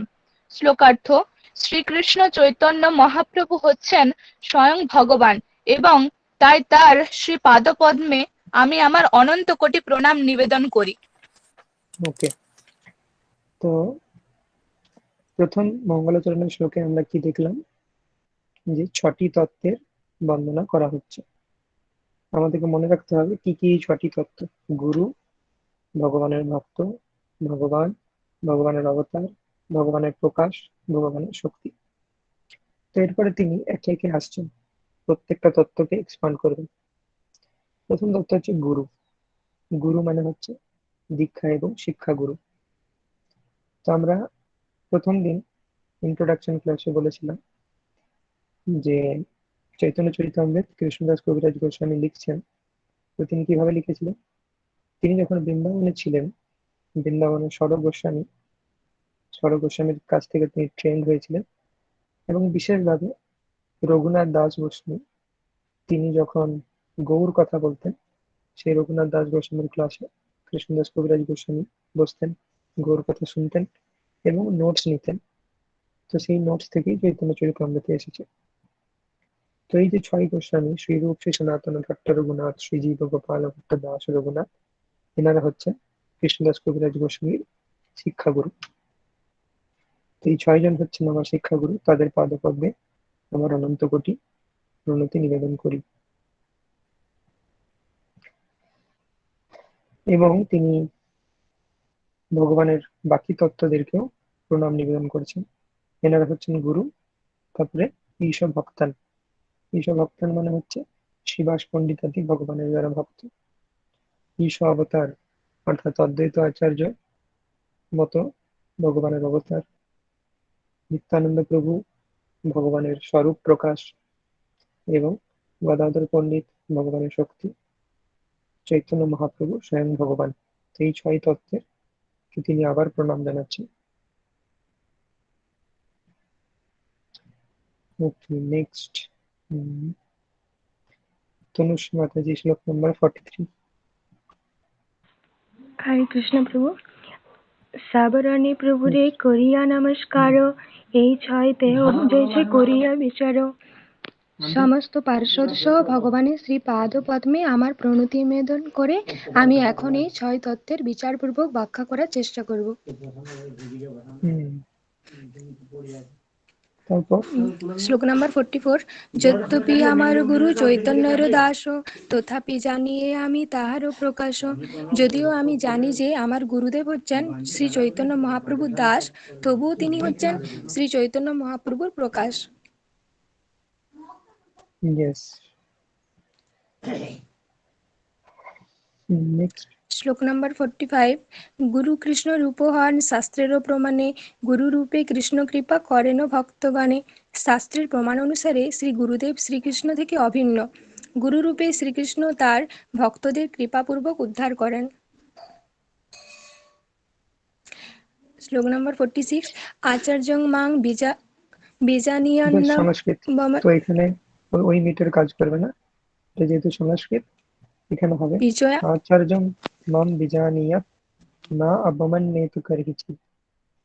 শ্লোকার্থ: শ্রীকৃষ্ণ চৈতন্য মহাপ্রভু হচ্ছেন স্বয়ং ভগবান এবং তাই তার শ্রী পাদপদ্মে আমি আমার অনন্ত কোটি প্রণাম নিবেদন করি।
ওকে, তো প্রথম মঙ্গলাচরণের শ্লোকে আমরা কি দেখলাম, যে 6টি তত্ত্বের বন্দনা করা হচ্ছে। আমাদেরকে মনে রাখতে হবে কি কি এই 6টি তত্ত্ব: গুরু, ভগবানের ভক্ত, ভগবান, ভগবানের অবতার, ভগবানের প্রকাশ, ভগবানের শক্তি। তো এরপরে তিনি একে একে আসছেন, প্রত্যেকটা তত্ত্বকে এক্সপান্ড করবেন। প্রথম তত্ত্ব হচ্ছে গুরু। গুরু মানে হচ্ছে দীক্ষা এবং শিক্ষা গুরু। তো আমরা প্রথম দিন ইন্ট্রোডাকশন ক্লাসে বলেছিলাম যে চৈতন্য চরিতামৃত কৃষ্ণদাস কবিরাজ গোস্বামী লিখছেন। তো তিনি কিভাবে লিখেছিলেন? তিনি যখন বৃন্দাবনে ছিলেন, বৃন্দাবনের সরগ গোস্বামীর কাছ থেকে তিনি ট্রেন্ড হয়েছিলেন, এবং বিশেষভাবে রঘুনাথ দাস গোস্বামী তিনি যখন গৌর কথা বলতেন, সেই রঘুনাথ দাস গোস্বামীর ক্লাসে কৃষ্ণদাস কবিরাজ গোস্বামী বসতেন, গৌর কথা শুনতেন এবং নোটস নিতেন। তো সেই নোটস থেকেই চৈতন্য চরিতামৃতে এসেছে। তো এই যে 6 গোস্বামী, শ্রীরূপ, শ্রী সনাতন ভট্ট রঘুনাথ, শ্রীজীব গোপাল ভট্ট দাস রঘুনাথ, এনারা হচ্ছেন কৃষ্ণদাস কবিরাজ গোস্বামীর শিক্ষাগুরু। তো এই 6 জন হচ্ছেন আমার শিক্ষাগুরু, তাদের পাদপদ্মে আমার অনন্ত কোটি প্রণতি নিবেদন করি। এবং তিনি ভগবানের বাকি তত্ত্বদেরকেও প্রণাম নিবেদন করেছেন। এনারা হচ্ছেন গুরু। তারপরে ঈশ ভক্তান। ঈশ ভক্তান মানে হচ্ছে শিবাস পণ্ডিতাদি ভগবানের যারা ভক্ত। ঈশ অবতার অর্থাৎ অদ্বৈত আচার্য মতো ভগবানের অবতার। নিত্যানন্দ প্রভু ভগবানের স্বরূপ প্রকাশ, এবং গদাধর পণ্ডিত ভগবানের শক্তি, চৈতন্য মহাপ্রভু স্বয়ং ভগবান। তো এই 6 তত্ত্বের তিনি আবার প্রণাম জানাচ্ছেন। নেক্সট তনুষ মাতাজি, শ্লোক নম্বর 43।
হরে কৃষ্ণ প্রভু। সাবরণে প্রভুরে করিয়া নমস্কার, এই 6 দেহ জয় করিয়া বিচার। সমস্ত পার্শ্বদ সহ ভগবানের শ্রী পাদ পদ্মে আমার প্রণতি নিবেদন করে আমি এখন এই 6 তত্ত্বের বিচারপূর্বক ব্যাখ্যা করার চেষ্টা করব। শ্লোক নাম্বার 44। যদ্যপি আমার গুরু চৈতন্যর দাস, তথাপি জানিয়ে আমি তাহার প্রকাশ। যদিও আমি জানি যে আমার গুরুদেব হচ্ছেন শ্রী চৈতন্য মহাপ্রভুর দাস, তবুও তিনি হচ্ছেন শ্রী চৈতন্য মহাপ্রভুর প্রকাশ।
Yes. Next.
শ্লোক নাম্বার 45। গুরু কৃষ্ণ রূপ হন শাস্ত্রের প্রমাণে, গুরু রূপে কৃষ্ণ কৃপা করেন ভক্তগণে। শাস্ত্রের প্রমাণ অনুসারে শ্রী গুরুদেব শ্রীকৃষ্ণ থেকে অভিন্ন। গুরু রূপে শ্রীকৃষ্ণ তার ভক্তদের কৃপাপূর্বক উদ্ধার করেন। শ্লোক নাম্বার 46। আচার্যং মাং বীজানিয়ান্নাম।
সংস্কৃত, তো এখানে ওই মিটার কাজ করবে না, এটা যেহেতু সংস্কৃত, এখানে হবে আচার্যং মাম বিজানীয়া না অবমান্যেতু কর্হিচিৎ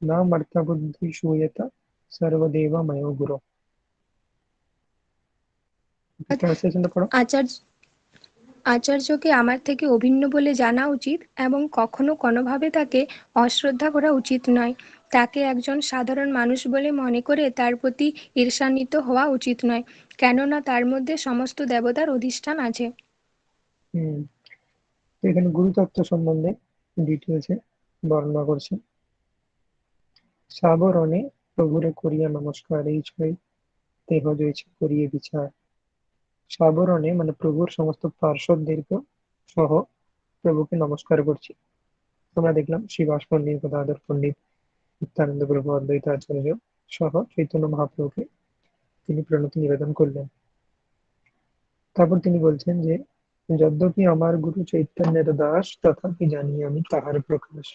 না মর্ত্য বুদ্ধি শূয়তা সর্বদেবময় গুরু। ট্রান্সলেশনটা পড়ো।
আচার্যকে আমার থেকে অভিন্ন বলে জানা উচিত এবং কখনো কোনোভাবে তাকে অশ্রদ্ধা করা উচিত নয়। তাকে একজন সাধারণ মানুষ বলে মনে করে তার প্রতি ঈর্ষান্বিত হওয়া উচিত নয়, কেননা তার মধ্যে সমস্ত দেবতার অধিষ্ঠান আছে।
তো এখানে গুরুতত্ত্ব সম্বন্ধে ডিটেলসে বর্ণনা করছে। সাবরণে প্রভুরে করিয়া নমস্কার, এই 6 দেহ জয়ছে করিয়ে বিচার। সাবরণে মানে প্রভুর সমস্ত পার্শ্বদেরকে সহ প্রভুকে নমস্কার করছি। আমরা দেখলাম শ্রীবাস পণ্ডিত, গদাধর পণ্ডিত, নিত্যানন্দ প্রভু, অদ্বৈত আচার্য সহ চৈতন্য মহাপ্রভুকে তিনি প্রণতি নিবেদন করলেন। তারপর তিনি বলছেন যে যদ্যপি আমার গুরু চৈতন্যের দাস, তথাপি জানি আমি তাহার প্রকাশ।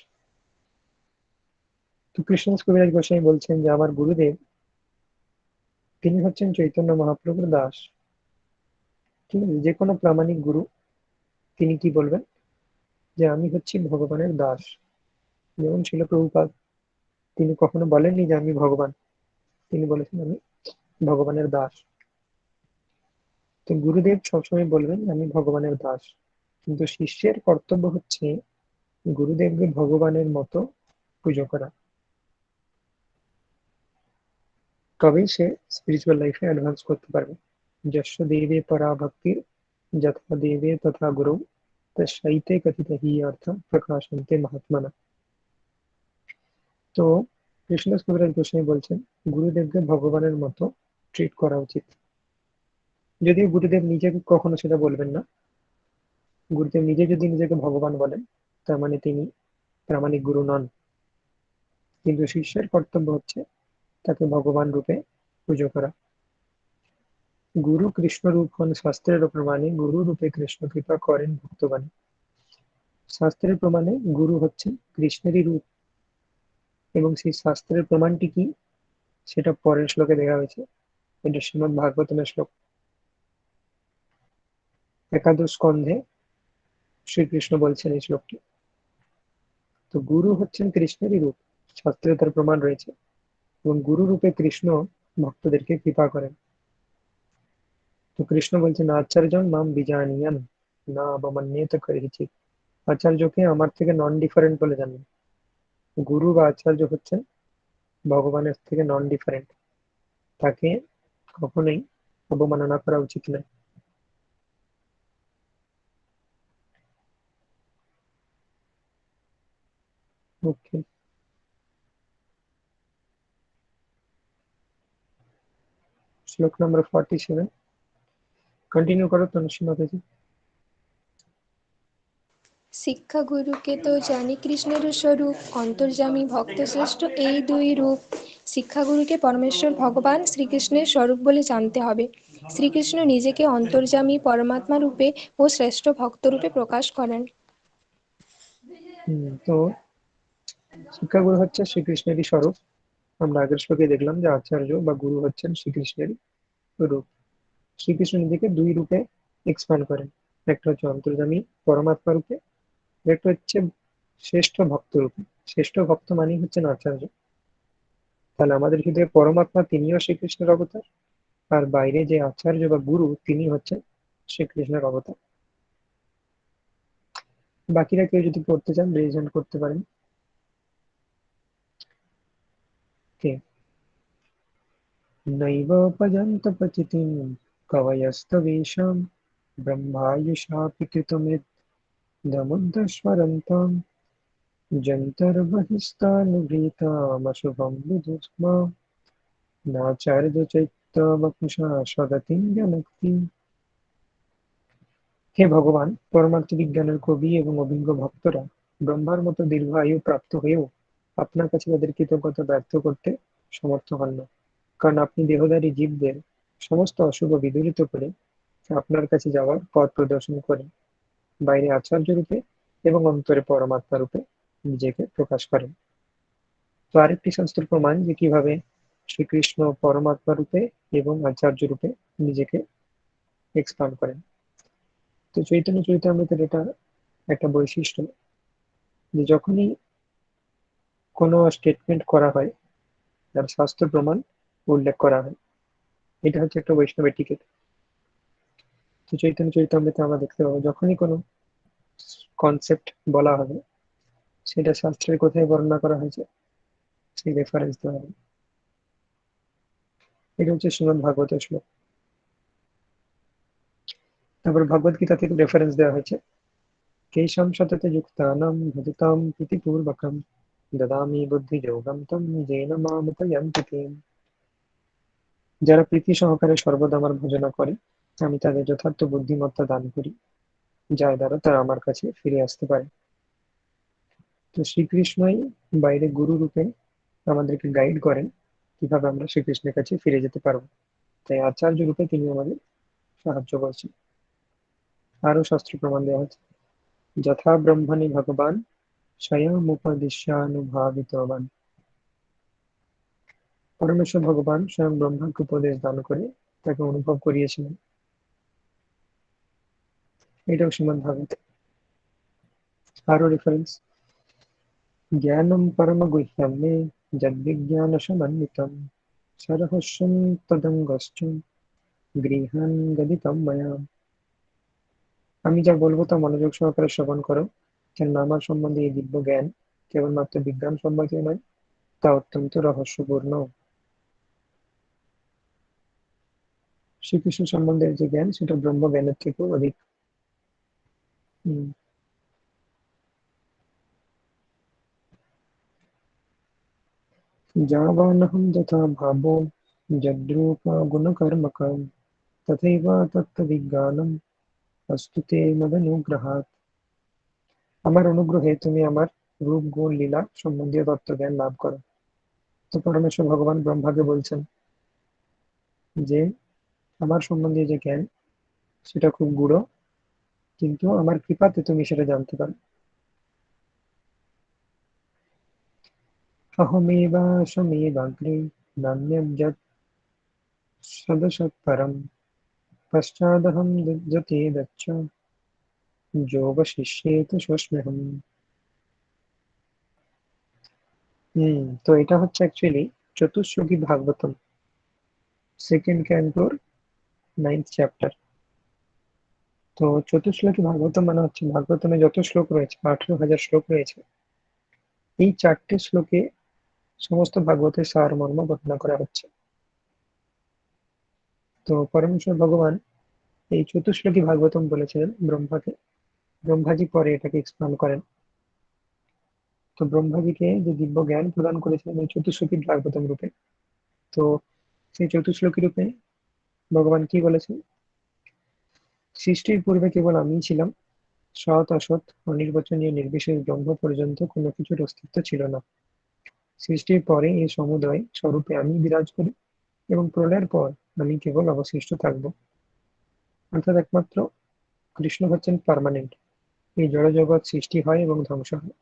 তো কৃষ্ণদাস কবিরাজ গোস্বামী বলছেন যে আমার গুরুদেব তিনি হচ্ছেন চৈতন্য মহাপ্রভুর দাস। ঠিক আছে, যে কোনো প্রামাণিক গুরু তিনি কি বলবেন যে আমি হচ্ছি ভগবানের দাস। যেমন ছিল প্রভুপাদ, তিনি কখনো বলেননি যে আমি ভগবান, তিনি বলেছেন আমি ভগবানের দাস। তো গুরুদেব সবসময় বলবেন আমি ভগবানের দাস, কিন্তু শিষ্যের কর্তব্য হচ্ছে গুরুদেবকে ভগবানের মতো পুজো করা, তবেই সে স্পিরিচুয়াল লাইফে অ্যাডভান্স করতে পারবে। যস্য দেবে পরা ভক্তির যথা দেবে তথা গুরু তস্যৈতে কথিত হি অর্থ প্রকাশন্তে মহাত্মানা। তো কৃষ্ণ কবিরাজ গোস্বামী বলছেন গুরুদেবকে ভগবানের মতো ট্রিট করা উচিত। যদিও গুরুদেব নিজে কখনো সেটা বলবেন না, গুরুদেব নিজে যদি নিজেকে ভগবান বলেন তার মানে তিনি প্রামাণিক গুরু নন, কিন্তু শিষ্যের কর্তব্য হচ্ছে তাকে ভগবান রূপে পুজো করা। গুরু কৃষ্ণ রূপ হন শাস্ত্রের প্রমাণে, গুরু রূপে কৃষ্ণ কৃপা করেন ভক্তগণে। শাস্ত্রের প্রমাণে গুরু হচ্ছেন কৃষ্ণেরই রূপ, এবং সেই শাস্ত্রের প্রমাণটি কি সেটা পরের শ্লোকে দেখা হয়েছে। এটা শ্রীমদ ভাগবতমের শ্লোক, একাদশ স্কন্ধে শ্রীকৃষ্ণ বলছেন এই শ্লোকটি। তো গুরু হচ্ছেন কৃষ্ণেরই রূপ, শাস্ত্রে তার প্রমাণ রয়েছে, এবং গুরু রূপে কৃষ্ণ ভক্তদেরকে কৃপা করেন। তো কৃষ্ণ বলছেন আচার্যং মাম বিজানীয়ান না অবমান্যেত করিচিত। আচার্যকে আমার থেকে নন ডিফারেন্ট বলে জানেন। গুরু বা আচার্য হচ্ছেন ভগবানের থেকে নন ডিফারেন্ট, তাকে কখনোই অবমাননা করা উচিত নয়। ওকে, শ্লোক নম্বর 47 কন্টিনিউ করো তনুশ্রী মাতাজি।
শিক্ষা গুরুকে তো জানি কৃষ্ণের স্বরূপ, অন্তর্যামী ভক্ত শ্রেষ্ঠ এই দুই রূপ। শিক্ষা গুরুকে পরমেশ্বর ভগবান শ্রীকৃষ্ণের স্বরূপ বলে জানতে হবে। শ্রীকৃষ্ণ নিজেকে অন্তর্যামী পরমাত্মা রূপে ও শ্রেষ্ঠ ভক্ত রূপে প্রকাশ করেন।
তো শিক্ষাগুরু হচ্ছে শ্রীকৃষ্ণেরই স্বরূপ। আমরা আগের শ্লোকে দেখলাম যে আচার্য বা গুরু হচ্ছেন শ্রীকৃষ্ণেরই রূপ। শ্রীকৃষ্ণ নিজেকে দুই রূপে এক্সপ্যান্ড করেন, একটা হচ্ছে অন্তর্যামী পরমাত্মা রূপে, একটা হচ্ছে শ্রেষ্ঠ ভক্ত রূপে। শ্রেষ্ঠ ভক্ত মানেই হচ্ছেন আচার্য। তাহলে আমাদের হৃদয়ে পরমাত্মা তিনিও শ্রীকৃষ্ণের অবতার, আর বাইরে যে আচার্য বা গুরু তিনি হচ্ছেন শ্রীকৃষ্ণের অবতার। বাকিরা কেউ যদি পড়তে চান রেজ হ্যান্ড করতে পারেন। নৈবোপযন্তপচিতিং কবয়স্তবেষাং ব্রহ্মায়ুষাপি কৃতমৃদ্ধমুদ্ধস্মরন্তাম যন্তর্বহিস্তানুগৃহীতামশুভং বিদুষ্মা নাচার্যচৈত্যবপুষা সদতিং জনক্তি। হে ভগবান, পরমার্থ বিজ্ঞানের কবি এবং অভিজ্ঞ ভক্তরা ব্রহ্মার মতো দীর্ঘ আয়ু প্রাপ্ত হয়েও আপনার কাছে তাদের কৃতজ্ঞতা ব্যর্থ করতে সমর্থ হন না, কারণ আপনি দেহধারী জীবদের সমস্ত অশুভ বিদূরিত করে আপনার কাছে যাওয়ার পথ প্রদর্শন করেন, বাইরে আচার্য রূপে এবং অন্তরে পরমাত্মা রূপে নিজেকে প্রকাশ করেন। তো আরেকটি শাস্ত্র প্রমাণ যে কিভাবে শ্রীকৃষ্ণ পরমাত্মা রূপে এবং আচার্য রূপে নিজেকে এক্সপ্যান্ড করেন। তো চৈতন্য চরিতামৃতের এটা একটা বৈশিষ্ট্য যে যখনই কোনো স্টেটমেন্ট করা হয় তার শাস্ত্র প্রমাণ উল্লেখ করা হয়, এটা হচ্ছে একটা বৈষ্ণবের টিকিট। তো চৈতন্য চরিতামৃতে আমরা দেখতে পাবো যখনই কোনো কনসেপ্ট বলা হবে সেটা শাস্ত্রের কোথায় বর্ণনা করা হয়েছে সেই রেফারেন্স দেওয়া হবে। এটা হচ্ছে শ্রীমদ ভাগবতের শ্লোক। তারপর ভগবদ গীতা থেকে রেফারেন্স দেওয়া হয়েছে কেশাম সততে যুক্তানাম ভজতাম প্রীতিপূর্বকম দদামি বুদ্ধি যোগম তম নিজেন মামুপয়ন্তি তে। যারা প্রীতি সহকারে সর্বদা আমার ভজনা করে আমি তাদের যথার্থ বুদ্ধিমত্তা দান করি, যার দ্বারা তারা আমার কাছে ফিরে আসতে পারে। তো শ্রীকৃষ্ণই বাইরে গুরু রূপে আমাদেরকে গাইড করেন কিভাবে আমরা শ্রীকৃষ্ণের কাছে ফিরে যেতে পারবো, তাই আচার্য রূপে তিনি আমাদের সাহায্য করছেন। আরো শাস্ত্র প্রমাণ দেওয়া হচ্ছে যথা ব্রহ্মণি ভগবান স্বয়ং। পরমেশ্বর ভগবান স্বয়ং ব্রহ্মাকে উপদেশ দান করে তাকে অনুভব করিয়েছিলেন। এটাও শ্রীমদ ভাগবত। আরো রেফারেন্স, জ্ঞানম পরম গুহ্যম মে যদ্বিজ্ঞান সমন্বিতম সরহস্যম তদঙ্গশ্চ গৃহান গদিতম ময়া। আমি যা বলবো তা মনোযোগ সহকারে শ্রবণ করো, কেননা আমার সম্বন্ধে এই দিব্য জ্ঞান কেবলমাত্র বিজ্ঞান সম্বন্ধীয় নয়, তা অত্যন্ত রহস্যপূর্ণ। শ্রীকৃষ্ণ সম্বন্ধের যে জ্ঞান সেটা ব্রহ্ম জ্ঞানের থেকেও অধিক। যাবানহং যথা ভাবো যদ্রূপ গুণকর্মকং তথৈব তত্ত্ববিজ্ঞানম অস্তু তে মদনুগ্রহাৎ। আমার অনুগ্রহে তুমি আমার রূপ গুণ লীলা সম্বন্ধীয় তত্ত্বজ্ঞান লাভ করো। তো পরমেশ্বর ভগবান ব্রহ্মাকে বলছেন যে আমার সম্বন্ধে যে জ্ঞান সেটা খুব গূঢ়, কিন্তু আমার কৃপাতে তুমি সেটা জানতে পারো। अहमेवाशमेवाग्रे नान्यं यत् सदसत्परं पश्चादहं यतेदच्च যোগশিষ্যেত সোস্ম্যহম। তো এটা হচ্ছে অ্যাকচুয়ালি চতুশ্লোকী ভাগবতম, সেকেন্ড ক্যান্টোর 9th চ্যাপ্টার। তো চতুশ্লোকী ভাগবতম মানে হচ্ছে ভাগবতমে যত শ্লোক রয়েছে, 18,000 শ্লোক রয়েছে, এই 4টে শ্লোকে সমস্ত ভাগবতের সারমর্ম বর্ণনা করা হচ্ছে। তো পরমেশ্বর ভগবান এই চতুশ্লোকী ভাগবতম বলেছিলেন ব্রহ্মাকে, ব্রহ্মাজি পরে এটাকে এক্সপ্যান্ড করেন। তো ব্রহ্মাজিকে যে দিব্য জ্ঞান প্রদান করেছিলেন এই চতুশ্লোকী ভাগবতম রূপে, তো সেই চতুশ্লোকী রূপে ভগবান কি বলেছেন, সৃষ্টির পূর্বে কেবল আমিই ছিলাম, সৎ অসৎ অনির্বচনীয় নির্বিশেষ ব্রহ্ম পর্যন্ত কোনো কিছুর অস্তিত্ব ছিল না। সৃষ্টির পরে এই সমুদয় স্বরূপে আমি বিরাজ করি এবং প্রলয়ের পর আমি কেবল অবশিষ্ট থাকব। অর্থাৎ একমাত্র কৃষ্ণ হচ্ছেন পার্মানেন্ট, এই জড়জগৎ সৃষ্টি হয় এবং ধ্বংস হয়।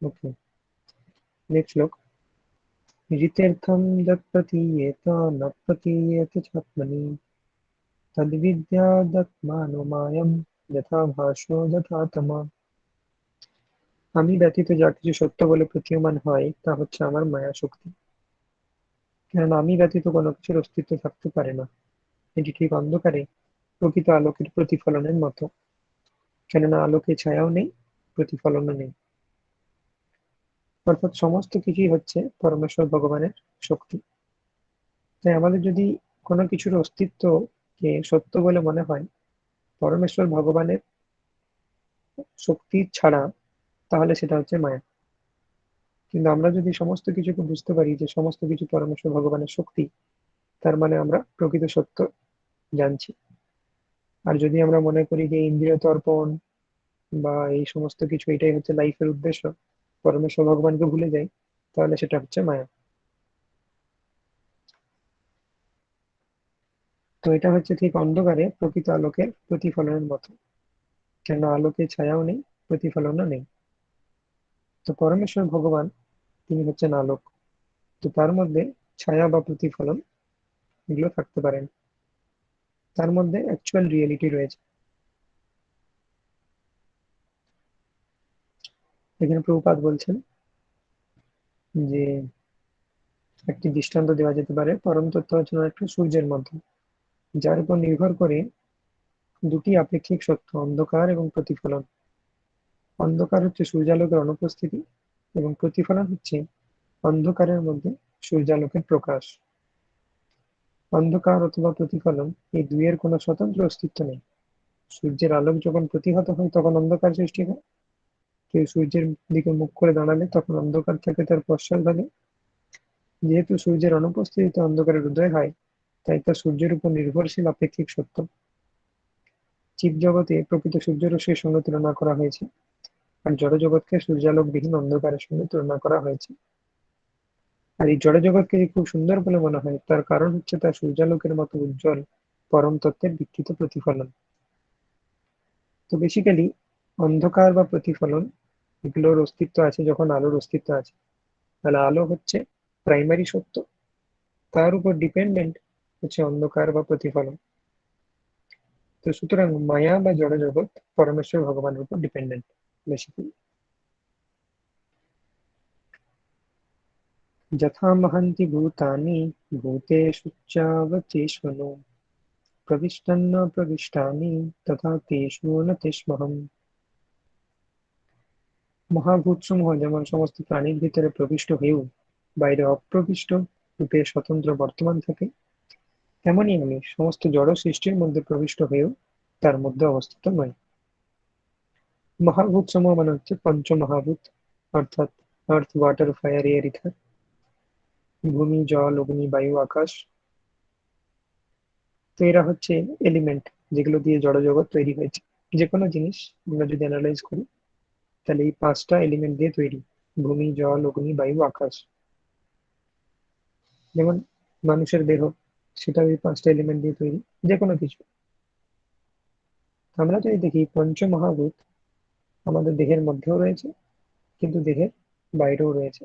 ওকে, নেক্সট শ্লোক। ঋতেर्थं यत् प्रतीयेत न प्रतीयेत चात्मनि तद्विद्यादात्मानो मायं यथा भासो यथा तमः। আমি ব্যতীত যা কিছু সত্য বলে প্রতীয়মান হয় তা হচ্ছে আমার মায়া শক্তি, কেননা আমি ব্যতীত কোনো কিছুর অস্তিত্ব থাকতে পারে না। এটি ঠিক অন্ধকারে প্রকৃত আলোকের প্রতিফলনের মতো, কেননা আলোকে ছায়াও নেই, প্রতিফলনও নেই। অর্থাৎ সমস্ত কিছুই হচ্ছে পরমেশ্বর ভগবানের শক্তি। তাই আমাদের যদি কোনো কিছুর অস্তিত্বকে সত্য বলে মনে হয় পরমেশ্বর ভগবানের শক্তি ছাড়া, তাহলে সেটা হচ্ছে মায়া। কিন্তু আমরা যদি সমস্ত কিছুকে বুঝতে পারি যে সমস্ত কিছু পরমেশ্বর ভগবানের শক্তি, তার মানে আমরা প্রকৃত সত্য জানছি। আর যদি আমরা মনে করি যে ইন্দ্রিয় তর্পণ বা এই সমস্ত কিছু এটাই হচ্ছে লাইফের উদ্দেশ্য, পরমেশ্বর ভগবানকে ভুলে যাই, তাহলে সেটা হচ্ছে মায়া। তো এটা হচ্ছে ঠিক অন্ধকারে প্রকৃত আলোকের প্রতিফলনের মতো, কেন আলোকে ছায়াও নেই, প্রতিফলনও নেই। তো পরমেশ্বর ভগবান তিনি হচ্ছেন আলোক, তো তার মধ্যে ছায়া বা প্রতিফলন এগুলো থাকতে পারেন, তার মধ্যে অ্যাকচুয়াল রিয়েলিটি রয়েছে। এখানে প্রভুপাদ বলছেন যে একটি দৃষ্টান্ত দেওয়া যেতে পারে, পরম তত্ত্ব হচ্ছে একটা সূর্যের মধ্যে, যার উপর নির্ভর করে দুটি আপেক্ষিক সত্য, অন্ধকার এবং প্রতিফলন। অন্ধকার হচ্ছে সূর্যালোকের অনুপস্থিতি এবং প্রতিফলন হচ্ছে অন্ধকারের মধ্যে সূর্যালোকের প্রকাশ। অন্ধকার অথবা প্রতিফলন এই দুইয়ের কোনো স্বতন্ত্র অস্তিত্ব নেই। সূর্যের আলোক যখন প্রতিহত হয় তখন অন্ধকার সৃষ্টি হয়, কেউ সূর্যের দিকে মুখ করে দাঁড়ালে তখন অন্ধকার থেকে তার পশ্চাৎ ভাগে। যেহেতু সূর্যের অনুপস্থিতিতে অন্ধকারের উদয় হয়, তাই তা সূর্যের উপর নির্ভরশীল আপেক্ষিক সত্য। জীবজগতে প্রকৃত সূর্যরশ্মির সঙ্গে তুলনা করা হয়েছে, আর জড়জগৎকে সূর্যালোকবিহীন অন্ধকারের সঙ্গে তুলনা করা হয়েছে। আর এই জড়জগৎকে যে খুব সুন্দর বলে মনে হয়, তার কারণ হচ্ছে তার সূর্যালোকের মতো উজ্জ্বল পরম তত্ত্বের বিকৃত প্রতিফলন। তো বেসিক্যালি অন্ধকার বা প্রতিফলন এগুলোর অস্তিত্ব আছে যখন আলোর অস্তিত্ব আছে। তাহলে আলো হচ্ছে প্রাইমারি সত্য, তার উপর ডিপেন্ডেন্ট হচ্ছে অন্ধকার বা প্রতিফলন। তো সুতরাং মায়া বা জড় জগৎ পরমেশ্বর ভগবানের উপর ডিপেন্ডেন্ট বেসিক্যালি। যথা মহন্তি ভূতানি ভূতেষু চাবতীষ্বনো প্রবিষ্টন্ন প্রবিষ্টানি তথা তেষু ন তেষ্মহম। মহাভূত সমূহ যেমন সমস্ত প্রাণীর ভিতরে প্রবিষ্ট হয়েও বাইরে অপ্রবিষ্ট রূপে স্বতন্ত্র বর্তমান থাকে, তেমনি আমি সমস্ত জড় সৃষ্টির মধ্যে প্রবিষ্ট হয়েও তার মধ্যে অবস্থিত নয়। মহাভূত সমূহ মানে হচ্ছে পঞ্চমহাভূত, অর্থাৎ আর্থ, ওয়াটার, ফায়ার, এয়ার, ইথার, ভূমি, জল, অগ্নি, বায়ু, আকাশ। তো এরা হচ্ছে এলিমেন্ট যেগুলো দিয়ে জড়জগৎ তৈরি হয়েছে। যে কোনো জিনিস আমরা যদি অ্যানালাইজ করি তাহলে এই পাঁচটা এলিমেন্ট দিয়ে তৈরি: ভূমি, জল, অগ্নি, বায়ু, আকাশ। যেমন মানুষের দেহ, সেটা এই পাঁচটা এলিমেন্ট দিয়ে তৈরি। যে কোনো কিছু আমরা যদি দেখি পঞ্চমহাভূত আমাদের দেহের মধ্যেও রয়েছে, কিন্তু দেহের বাইরেও রয়েছে।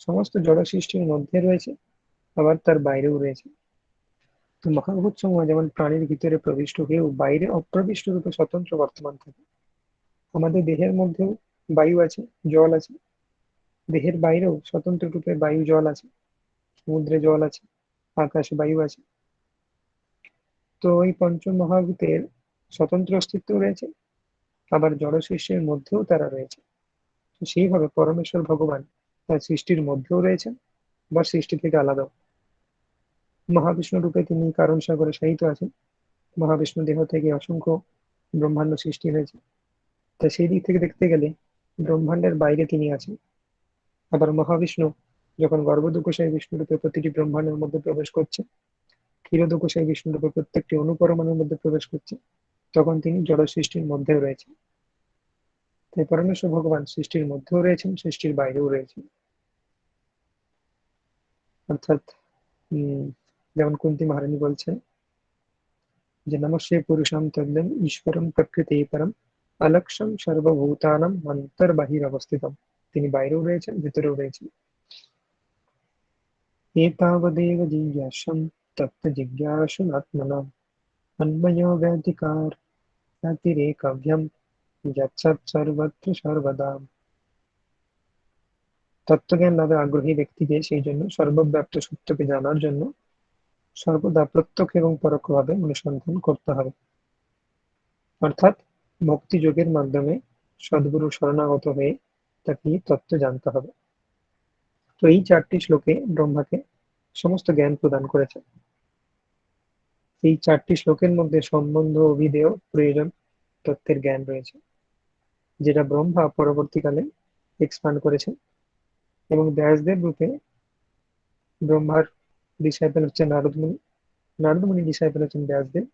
সমস্ত জড় সৃষ্টির মধ্যে রয়েছে, আবার তার বাইরেও রয়েছে। তো মহাভূত সমূহ যেমন প্রাণীর ভিতরে প্রবিষ্ট হয়েও বাইরে অপ্রবিষ্ট রূপে স্বতন্ত্র বর্তমান থাকে। আমাদের দেহের মধ্যেও বায়ু আছে, জল আছে, দেহের বাইরেও স্বতন্ত্র রূপে বায়ু, জল আছে, সমুদ্রে জল আছে, আকাশে বায়ু আছে। তো এই পঞ্চমহাভূতের স্বতন্ত্র অস্তিত্ব রয়েছে, আবার জড় সৃষ্টির মধ্যেও তারা রয়েছে। তো সেইভাবে পরমেশ্বর ভগবান তার সৃষ্টির মধ্যেও রয়েছেন, বা সৃষ্টি থেকে আলাদাও। মহাবিষ্ণু রূপে তিনি কারণ সাগরে শায়িত আছেন। মহাবিষ্ণু দেহ থেকে অসংখ্য ব্রহ্মাণ্ড সৃষ্টি হয়েছে। তা সেই দিক থেকে দেখতে গেলে ব্রহ্মাণ্ডের বাইরে তিনি আছেন। আবার মহাবিষ্ণু যখন গর্ভদুকোষায় বিষ্ণু রূপে প্রতিটি ব্রহ্মাণ্ডের মধ্যে প্রবেশ করছে, ক্ষীরদুকোষায় বিষ্ণু রূপে প্রত্যেকটি অনুপরমাণুর মধ্যে প্রবেশ করছে, তখন তিনি জড় সৃষ্টির মধ্যেও রয়েছেন। তাই পরমেশ্বর ভগবান সৃষ্টির মধ্যেও রয়েছেন, সৃষ্টির বাইরেও রয়েছেন। অর্থাৎ যেমন কুন্তী মহারানী বলছেন যে নমস্যে পুরুষাম তদ্দম ঈশ্বরম প্রকৃতি পরম অলক্ষম সর্বভূতানাম অন্তর্বাহির অবস্থিতম। তিনি বাইরেও রয়েছেন, ভিতরেও রয়েছেন। एतावदेव जिज्ञासं तत्त्वजिज्ञासुनात्मनाम् अन्वयो व्यतिरेकव्यं यत्सत् सर्वत्र সর্বদা। তত্ত্বজ্ঞান লাভে আগ্রহী ব্যক্তিকে সেই জন্য সর্বব্যাপ্ত সত্যকে জানার জন্য সর্বদা প্রত্যক্ষ এবং পরোক্ষভাবে অনুসন্ধান করতে হবে। অর্থাৎ ভক্তি যোগের মাধ্যমে সদ্গুরু শরণাগত হয়ে তাকে তত্ত্ব জানতে হবে। তো এই চারটি শ্লোকে ব্রহ্মাকে সমস্ত জ্ঞান প্রদান করেছে। এই চারটি শ্লোকের মধ্যে সম্বন্ধ, অভিধেয়, প্রয়োজন তত্ত্বের জ্ঞান রয়েছে, যেটা ব্রহ্মা পরবর্তীকালে এক্সপান্ড করেছেন। এবং ব্যাসদেব রূপে ব্রহ্মার ডিসাইপল হচ্ছে নারদ মুনি, নারদ মুনি ডিসাইপল হচ্ছেন ব্যাসদেব।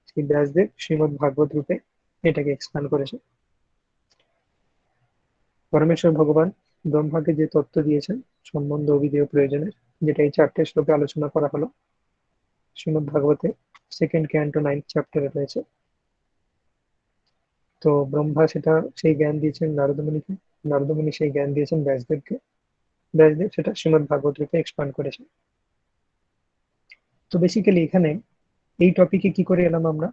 সেই ব্যাসদেব শ্রীমদ ভাগবত রূপে এটাকে এক্সপান্ড করেছে। পরমেশ্বর ভগবান ব্রহ্মাকে যে তত্ত্ব দিয়েছেন সম্বন্ধ, অভিধেয়, প্রয়োজনের, যেটা এই চারটে শ্লোকে আলোচনা করা হলো, শ্রীমদ ভাগবতে সেকেন্ড ক্যান্টো 9th চ্যাপ্টারে রয়েছে। তো ব্রহ্মা সেই জ্ঞান দিয়েছেন নারদ মুনিকে, নারদ মুনি সেই জ্ঞান দিয়েছেন ব্যাসদেবকে, ব্যাসদেব সেটা শ্রীমদ ভাগবত রূপে এক্সপান্ড করেছেন। তো বেসিক্যালি এখানে এই টপিকে কি করে এলাম আমরা,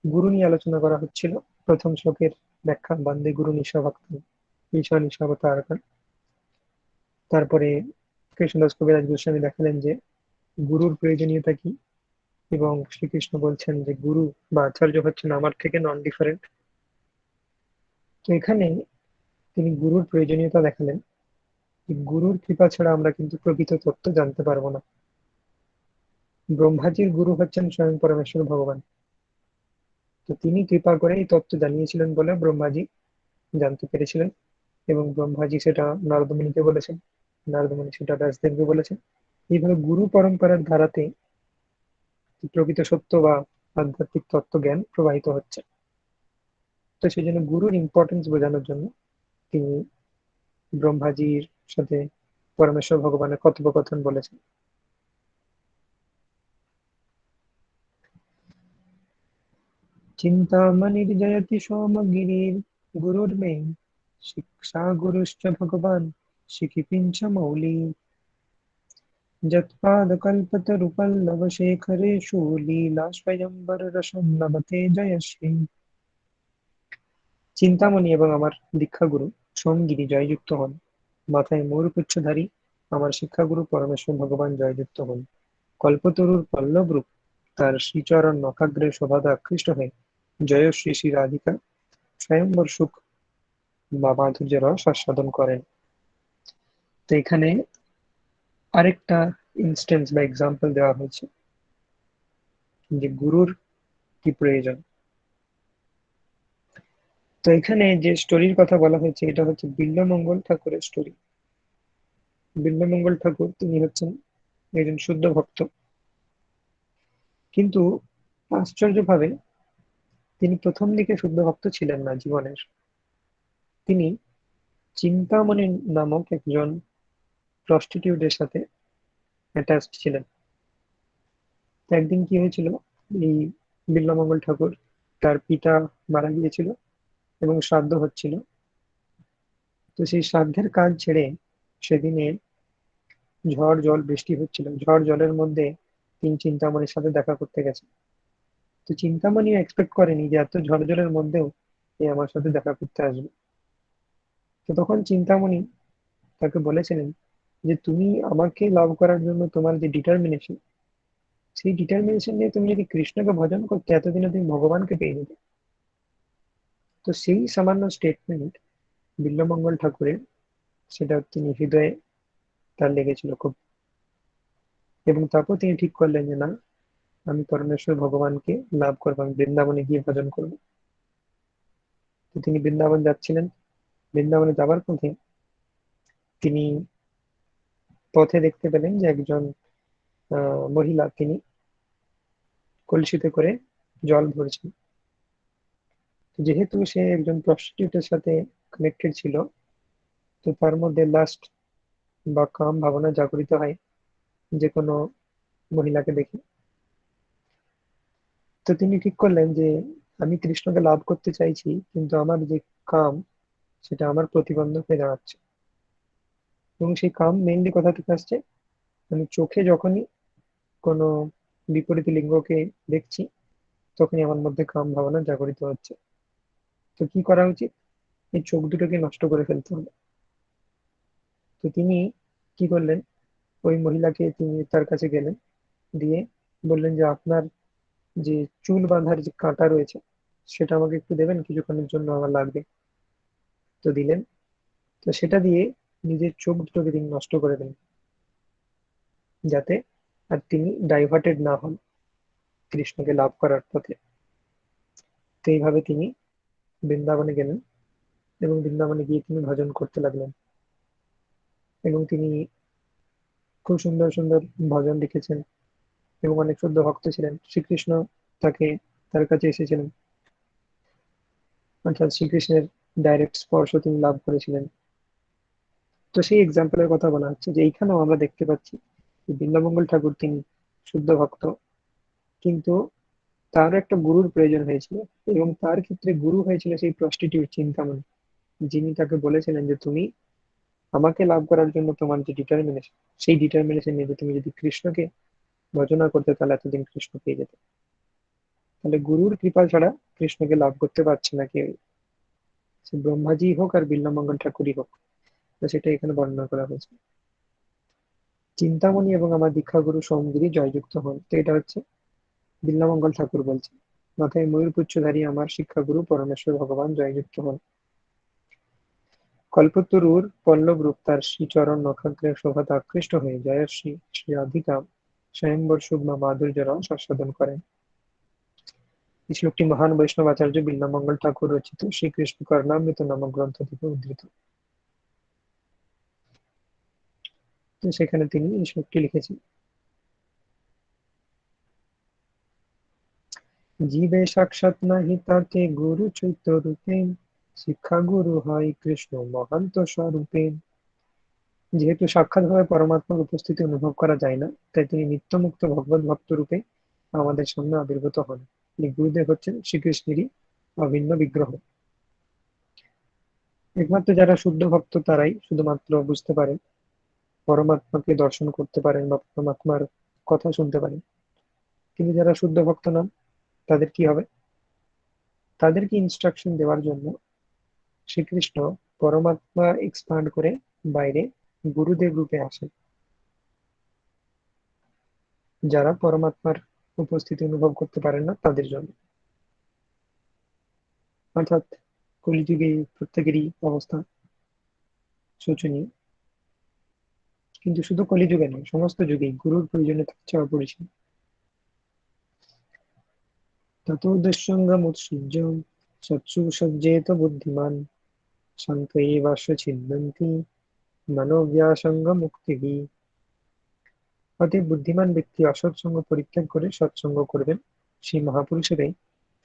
গুরু নিয়ে আলোচনা করা হচ্ছিল। প্রথম শ্লোকের ব্যাখ্যা, বন্দে গুরু নিশাভক্ত ঈশা নিশাবতারকান। তারপরে কৃষ্ণদাস কবিরাজ গোস্বামী দেখালেন যে গুরুর প্রয়োজনীয়তা কি, এবং শ্রীকৃষ্ণ বলছেন যে গুরু বা আচার্য হচ্ছেন আমার থেকে নন ডিফারেন্ট। তো এখানে তিনি গুরুর প্রয়োজনীয়তা দেখালেন। গুরুর কৃপা ছাড়া আমরা কিন্তু প্রকৃত তত্ত্ব জানতে পারবো না। ব্রহ্মাজির গুরু হচ্ছেন স্বয়ং পরমেশ্বর ভগবান। তো তিনি কৃপা করে এই তত্ত্ব জানিয়েছিলেন বলে ব্রহ্মাজি জানতে পেরেছিলেন, এবং ব্রহ্মাজি সেটা নারদ মুনিকে বলেছেন, নারদ মুনি সেটা ব্যাসদেবকে বলেছেন। এইভাবে গুরু পরম্পরার ধারাতে প্রকৃত সত্য বা আধ্যাত্মিক তত্ত্ব জ্ঞান প্রবাহিত হচ্ছে। তো সেই জন্য গুরুর ইম্পর্টেন্স বোঝানোর জন্য তিনি ব্রহ্মাজির সাথে পরমেশ্বর ভগবানের কথোপকথন বলেছেন। চিন্তামণির্জয়তি সোমগিরির গুরুর্মে শিক্ষা গুরুশ্চ ভগবান শিখিপিঞ্চ মৌলি। যৎপাদকল্পতরুপল্লবশেখরেষু লীলা স্বয়ম্বর রসম লভতে জয়শ্রী। চিন্তামণি এবং আমার দীক্ষাগুরু সোমগিরি জয়যুক্ত হন। মাথায় ময়ূরপুচ্ছধারী আমার শিক্ষাগুরু পরমেশ্বর ভগবান জয়যুক্ত হন। কল্পতরুর পল্লব রূপ তার শ্রীচরণ নখাগ্রে শোভাতে আকৃষ্ট হয়ে জয় শ্রী শ্রী রাধিকা স্বয়ম্বর সুখ বা মাধুর্য রস আস্বাদন করেন। তো এখানে আরেকটা ইনস্টেন্স বা এক্সাম্পল দেওয়া হয়েছে যে গুরুর কি প্রয়োজন। তো এখানে যে স্টোরির কথা বলা হয়েছে এটা হচ্ছে বিল্বমঙ্গল ঠাকুরের স্টোরি। বিল্বমঙ্গল ঠাকুর তিনি হচ্ছেন একজন শুদ্ধ ভক্ত, কিন্তু আশ্চর্যভাবে তিনি প্রথম দিকে শুদ্ধ ভক্ত ছিলেন না জীবনের। তিনি চিন্তামণি নামক একজন প্রস্টিটিউটের সাথে অ্যাটাচড ছিলেন। তো একদিন কি হয়েছিল, এই বিল্বমঙ্গল ঠাকুর তার পিতা মারা গিয়েছিল এবং শ্রাদ্ধ হচ্ছিল। তো সেই শ্রাদ্ধের কাজ ছেড়ে সেদিনে ঝড় জল বৃষ্টি হচ্ছিল, ঝড় জলের মধ্যে তিনি চিন্তামণির সাথে দেখা করতে গেছেন। তো চিন্তামণি এক্সপেক্ট করেনি যে এত ঝড় জলের মধ্যেও এ আমার সাথে দেখা করতে আসবে। তো তখন চিন্তামণি তাকে বলেছিলেন যে তুমি আমাকে লাভ করার জন্য তোমার যে ডিটারমিনেশন, সেই ডিটারমিনেশন নিয়ে তুমি যদি কৃষ্ণকে ভজন করতে এতদিনে তুমি ভগবানকে পেয়ে যেতে। তো সেই সামান্য স্টেটমেন্ট বিল্বমঙ্গল ঠাকুরের, সেটা তিনি হৃদয়ে তার লেগেছিল খুব, এবং তারপর তিনি ঠিক করলেন যে না, আমি পরমেশ্বর ভগবানকে লাভ করবো, আমি বৃন্দাবনে গিয়ে ভজন করবো। তো তিনি বৃন্দাবন যাচ্ছিলেন। বৃন্দাবনে যাবার পথে তিনি পথে দেখতে পেলেন যে একজন মহিলা, তিনি কলসিতে করে জল ভরছেন। যেহেতু সে একজন প্রস্টিটিউটের সাথে কানেক্টেড ছিল, তো তার মধ্যে লাস্ট বা কাম ভাবনা জাগরিত হয় যে কোনো মহিলাকে দেখে। তো তিনি ঠিক করলেন যে আমি কৃষ্ণকে লাভ করতে চাইছি, কিন্তু আমার যে কাম সেটা আমার প্রতিবন্ধক হয়ে দাঁড়াচ্ছে। এবং সেই কাম মেইনলি কোথা থেকে আসছে, আমি চোখে যখনই কোনো বিপরীত লিঙ্গকে দেখছি তখনই আমার মধ্যে কাম ভাবনা জাগরিত হচ্ছে। তো কি করা উচিত, এই চোখ দুটোকে নষ্ট করে ফেলতে হবে। তো তিনি কি করলেন, ওই মহিলাকে তিনি তার কাছে গেলেন, দিয়ে বললেন যে আপনার যে চুল বাঁধার যে কাঁটা রয়েছে সেটা আমাকে একটু দেবেন, কিছুক্ষণের জন্য আমার লাগবে। তো দিলেন। তো সেটা দিয়ে নিজের চোখ দুটোকে তিনি নষ্ট করে দেন, যাতে আর তিনি ডাইভার্টেড না হন কৃষ্ণকে লাভ করার পথে। তো এইভাবে তিনি বৃন্দাবনে গেলেন এবং বৃন্দাবনে গিয়ে তিনি ভজন করতে লাগলেন। এবং তিনি খুব সুন্দর সুন্দর ভজন লিখেছেন এবং অনেক শুদ্ধ ভক্ত ছিলেন। শ্রীকৃষ্ণ তাকে তার কাছে এসেছিলেন, অর্থাৎ শ্রীকৃষ্ণের ডাইরেক্ট স্পর্শ তিনি লাভ করেছিলেন। তো সেই এক্সাম্পলের কথা বলা হচ্ছে যে এইখানেও আমরা দেখতে পাচ্ছি যে বিল্বমঙ্গল ঠাকুর তিনি শুদ্ধ ভক্ত, কিন্তু তার একটা গুরুর প্রয়োজন হয়েছিল, এবং তার ক্ষেত্রে গুরু হয়েছিল সেই প্রস্টিটিউট চিন্তামণি, যিনি তাকে বলেছিলেন যে তুমি আমাকে লাভ করার জন্য তোমার যে ডিটারমিনেশন, সেই ডিটারমিনেশন নিয়ে তুমি যদি কৃষ্ণকে ভজনা করতে তাহলে এতদিন কৃষ্ণ পেয়ে যেতে। তাহলে গুরুর কৃপা ছাড়া কৃষ্ণকে লাভ করতে পারছে না কেউ, সে ব্রহ্মাজি হোক আর বিল্বমঙ্গল ঠাকুরই হোক। তো সেটা এখানে বর্ণনা করা হয়েছে। চিন্তামণি এবং আমার দীক্ষাগুরু সোমগিরি জয়যুক্ত হন। তো এটা হচ্ছে বিল্বমঙ্গল ঠাকুর বলছে, মাথায় ময়ূরপুচ্ছধারী আমার শিক্ষাগুরু পরমেশ্বর ভগবান জয়যুক্ত হন। কল্পতরুর পল্লব রূপ তার শ্রীচরণ নখাগ্রে শোভাতে আকৃষ্ট হয়ে জয়শ্রী শ্রী রাধিকা স্বয়ম্বর শুভ্মা মাধুর্য রস আস্বাদন করেন। এই শ্লোকটি মহান বৈষ্ণব আচার্য বিল্বমঙ্গল ঠাকুর রচিত শ্রীকৃষ্ণ কর্ণামৃত নামক গ্রন্থ থেকে উদ্ধৃত। তো সেখানে তিনি এই শ্লোকটি লিখেছেন। জীবে সাক্ষাৎ নাহি তাকে গুরু চৈত্য রূপে, শিক্ষা গুরু হয় কৃষ্ণ মহান্ত স্বরূপে। যেহেতু সাক্ষাৎভাবে পরমাত্মার উপস্থিতি অনুভব করা যায় না, তাই তিনি নিত্যমুক্ত ভগবত ভক্ত রূপে আমাদের সামনে আবির্ভূত হন। এই গুরুদেব হচ্ছেন শ্রীকৃষ্ণেরই অভিন্ন বিগ্রহ। একমাত্র যারা শুদ্ধ ভক্ত তারাই শুধুমাত্র বুঝতে পারেন পরমাত্মাকে দর্শন করতে পারেন বা পরমাত্মার কথা শুনতে পারেন। কিন্তু যারা শুদ্ধ ভক্ত নন তাদের কি হবে? তাদেরকে ইনস্ট্রাকশন দেওয়ার জন্য শ্রীকৃষ্ণ পরমাত্মা এক্সপান্ড করে বাইরে গুরুদেব রূপে আসেন, যারা পরমাত্মার উপস্থিতি অনুভব করতে পারেন না তাদের জন্য। অর্থাৎ কলিযুগে প্রত্যেকেরই অবস্থা শোচনীয়, কিন্তু শুধু কলিযুগে নয়, সমস্ত যুগেই গুরুর প্রয়োজনীয়তা হচ্ছে অপরিসীম। ততো দুঃসঙ্গমুৎসৃজ্য সৎসু সজ্জেত বুদ্ধিমান শান্ত এবাস্য ছিন্দন্তি মনোব্যাসঙ্গ মুক্তিভি। অতএব বুদ্ধিমান ব্যক্তি অসৎসঙ্গ পরিত্যাগ করে সৎসঙ্গ করবেন। সেই মহাপুরুষেরাই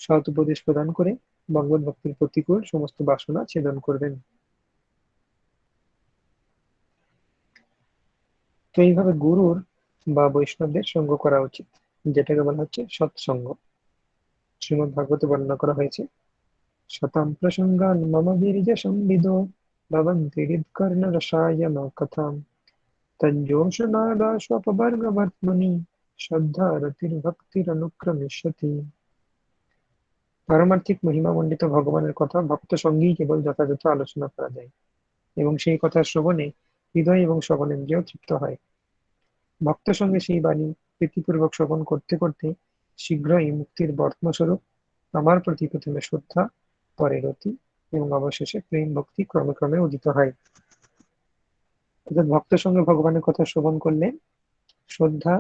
সৎ উপদেশ প্রদান করে ভগবত ভক্তির প্রতিকূল সমস্ত বাসনা ছেদন করবেন। তো এইভাবে গুরুর বা বৈষ্ণবদের সঙ্গ করা উচিত, যেটাকে বলা হচ্ছে সৎসঙ্গ। শ্রীমদ্ ভাগবতে বর্ণনা করা হয়েছে, শতাম প্রসঙ্গান মম বীর্য সংবিদো ভবন্তি হৃৎকর্ণ রসায়ন কথাম তজ্জোষনাদাস্বপবর্গবর্ত্মনি শ্রদ্ধা রতির ভক্তির অনুক্রমিষ্যতি। পারমার্থিক মহিমামণ্ডিত ভগবানের কথা ভক্ত সঙ্গেই কেবল যথাযথ আলোচনা করা যায়, এবং সেই কথা শ্রবণে হৃদয় এবং শ্রবণেন্দ্রিয় তৃপ্ত হয়। ভক্ত সঙ্গে সেই বাণী প্রীতিপূর্বক শ্রবণ করতে করতে শীঘ্রই মুক্তির বর্ত্মস্বরূপ আমার প্রতি প্রথমে শ্রদ্ধা, পরে রতি এবং অবশেষে প্রেম ভক্তি ক্রমে ক্রমে উদিত হয়। অর্থাৎ ভক্ত সঙ্গে ভগবানের কথা শ্রবণ করলে শ্রদ্ধা,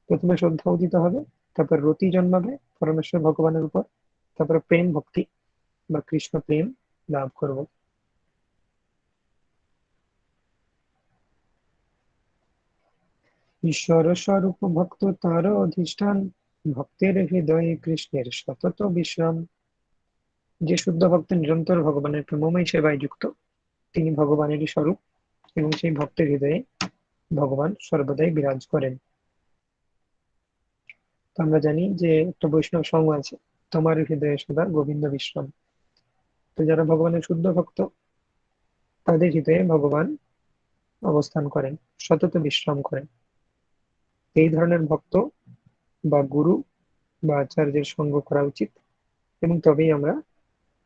প্রথমে শ্রদ্ধা উদিত হবে, তারপর রতি জন্মাবে পরমেশ্বর ভগবানের উপর, তারপরে প্রেম ভক্তি বা কৃষ্ণ প্রেম লাভ করব। ঈশ্বর স্বরূপ ভক্ত তার অধিষ্ঠান ভক্তের হৃদয়ে কৃষ্ণের সতত বিশ্রাম। যে শুদ্ধ ভক্ত নিরন্তর ভগবানের প্রেমময় সেবায় যুক্ত, তিনি ভগবানেরই স্বরূপ এবং সেই ভক্তের হৃদয়ে ভগবান সর্বদাই বিরাজ করেন। তো আমরা জানি যে একটা বৈষ্ণব সঙ্গ আছে, তোমার হৃদয়ে সদা গোবিন্দ বিশ্রাম। তো যারা ভগবানের শুদ্ধ ভক্ত তাদের হৃদয়ে ভগবান অবস্থান করেন, সতত বিশ্রাম করেন। এই ধরনের ভক্ত বা গুরু বা আচার্যের সঙ্গ করা উচিত, এবং তবেই আমরা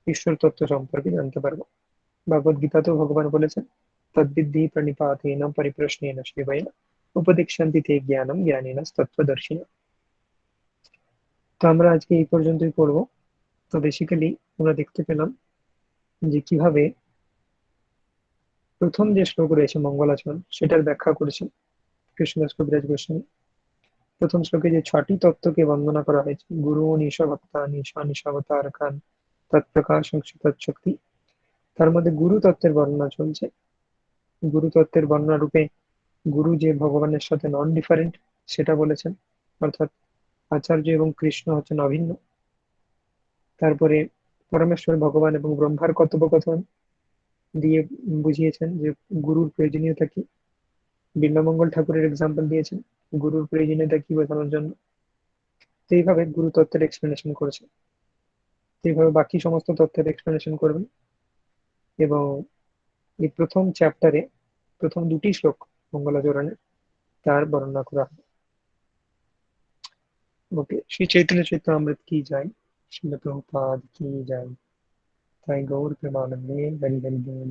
ঈশ্বর তত্ত্ব সম্পর্কে জানতে পারবো। ভগবদ গীতাতেও ভগবান বলেছেন, তদ্বিদ্ধি প্রণিপাতেন পরিপ্রশ্নেন সেবয়া উপদিক্ষন্তি তে জ্ঞানম জ্ঞানেন তত্ত্বদর্শিনা। তো আমরা আজকে এই পর্যন্তই পড়বো। তো বেসিক্যালি আমরা দেখতে পেলাম যে কিভাবে প্রথম যে শ্লোক রয়েছে মঙ্গলাচরণ সেটার ব্যাখ্যা করেছেন কৃষ্ণদাস কবিরাজ গোস্বামী। প্রথম শ্লোকে যে 6টি তত্ত্বকে বন্দনা করা হয়েছে, গুরু নিশা ভক্তা নিশা নিশাবতার খান তৎপ্রকাশ তৎশক্তি, তার মধ্যে গুরু তত্ত্বের বর্ণনা চলছে। গুরু তত্ত্বের বর্ণনা রূপে গুরু যে ভগবানের সাথে নন ডিফারেন্ট সেটা বলেছেন, অর্থাৎ আচার্য এবং কৃষ্ণ হচ্ছেন অভিন্ন। তারপরে পরমেশ্বর ভগবান এবং ব্রহ্মার কথোপকথন দিয়ে বুঝিয়েছেন যে গুরুর প্রয়োজনীয়তা কি। বিল্বমঙ্গল ঠাকুরের এক্সাম্পল দিয়েছেন গুরুর প্রয়োজনীয়তা কি বোঝানোর জন্য। তো এইভাবে গুরু তত্ত্বের এক্সপ্লেনেশন করেছে, এইভাবে বাকি সমস্ত তত্ত্বের এক্সপ্লেনেশন করবেন। এবং এই প্রথম চ্যাপ্টারে প্রথম 2টি শ্লোক মঙ্গলাচরণের তার বর্ণনা করা হয়। ওকে, শ্রী চৈতন্য চৈতন্যামৃত কি যায়, শ্রীল প্রভুপাদ কি যায়, তাই গৌর প্রেমানন্দে হরি হরি বল।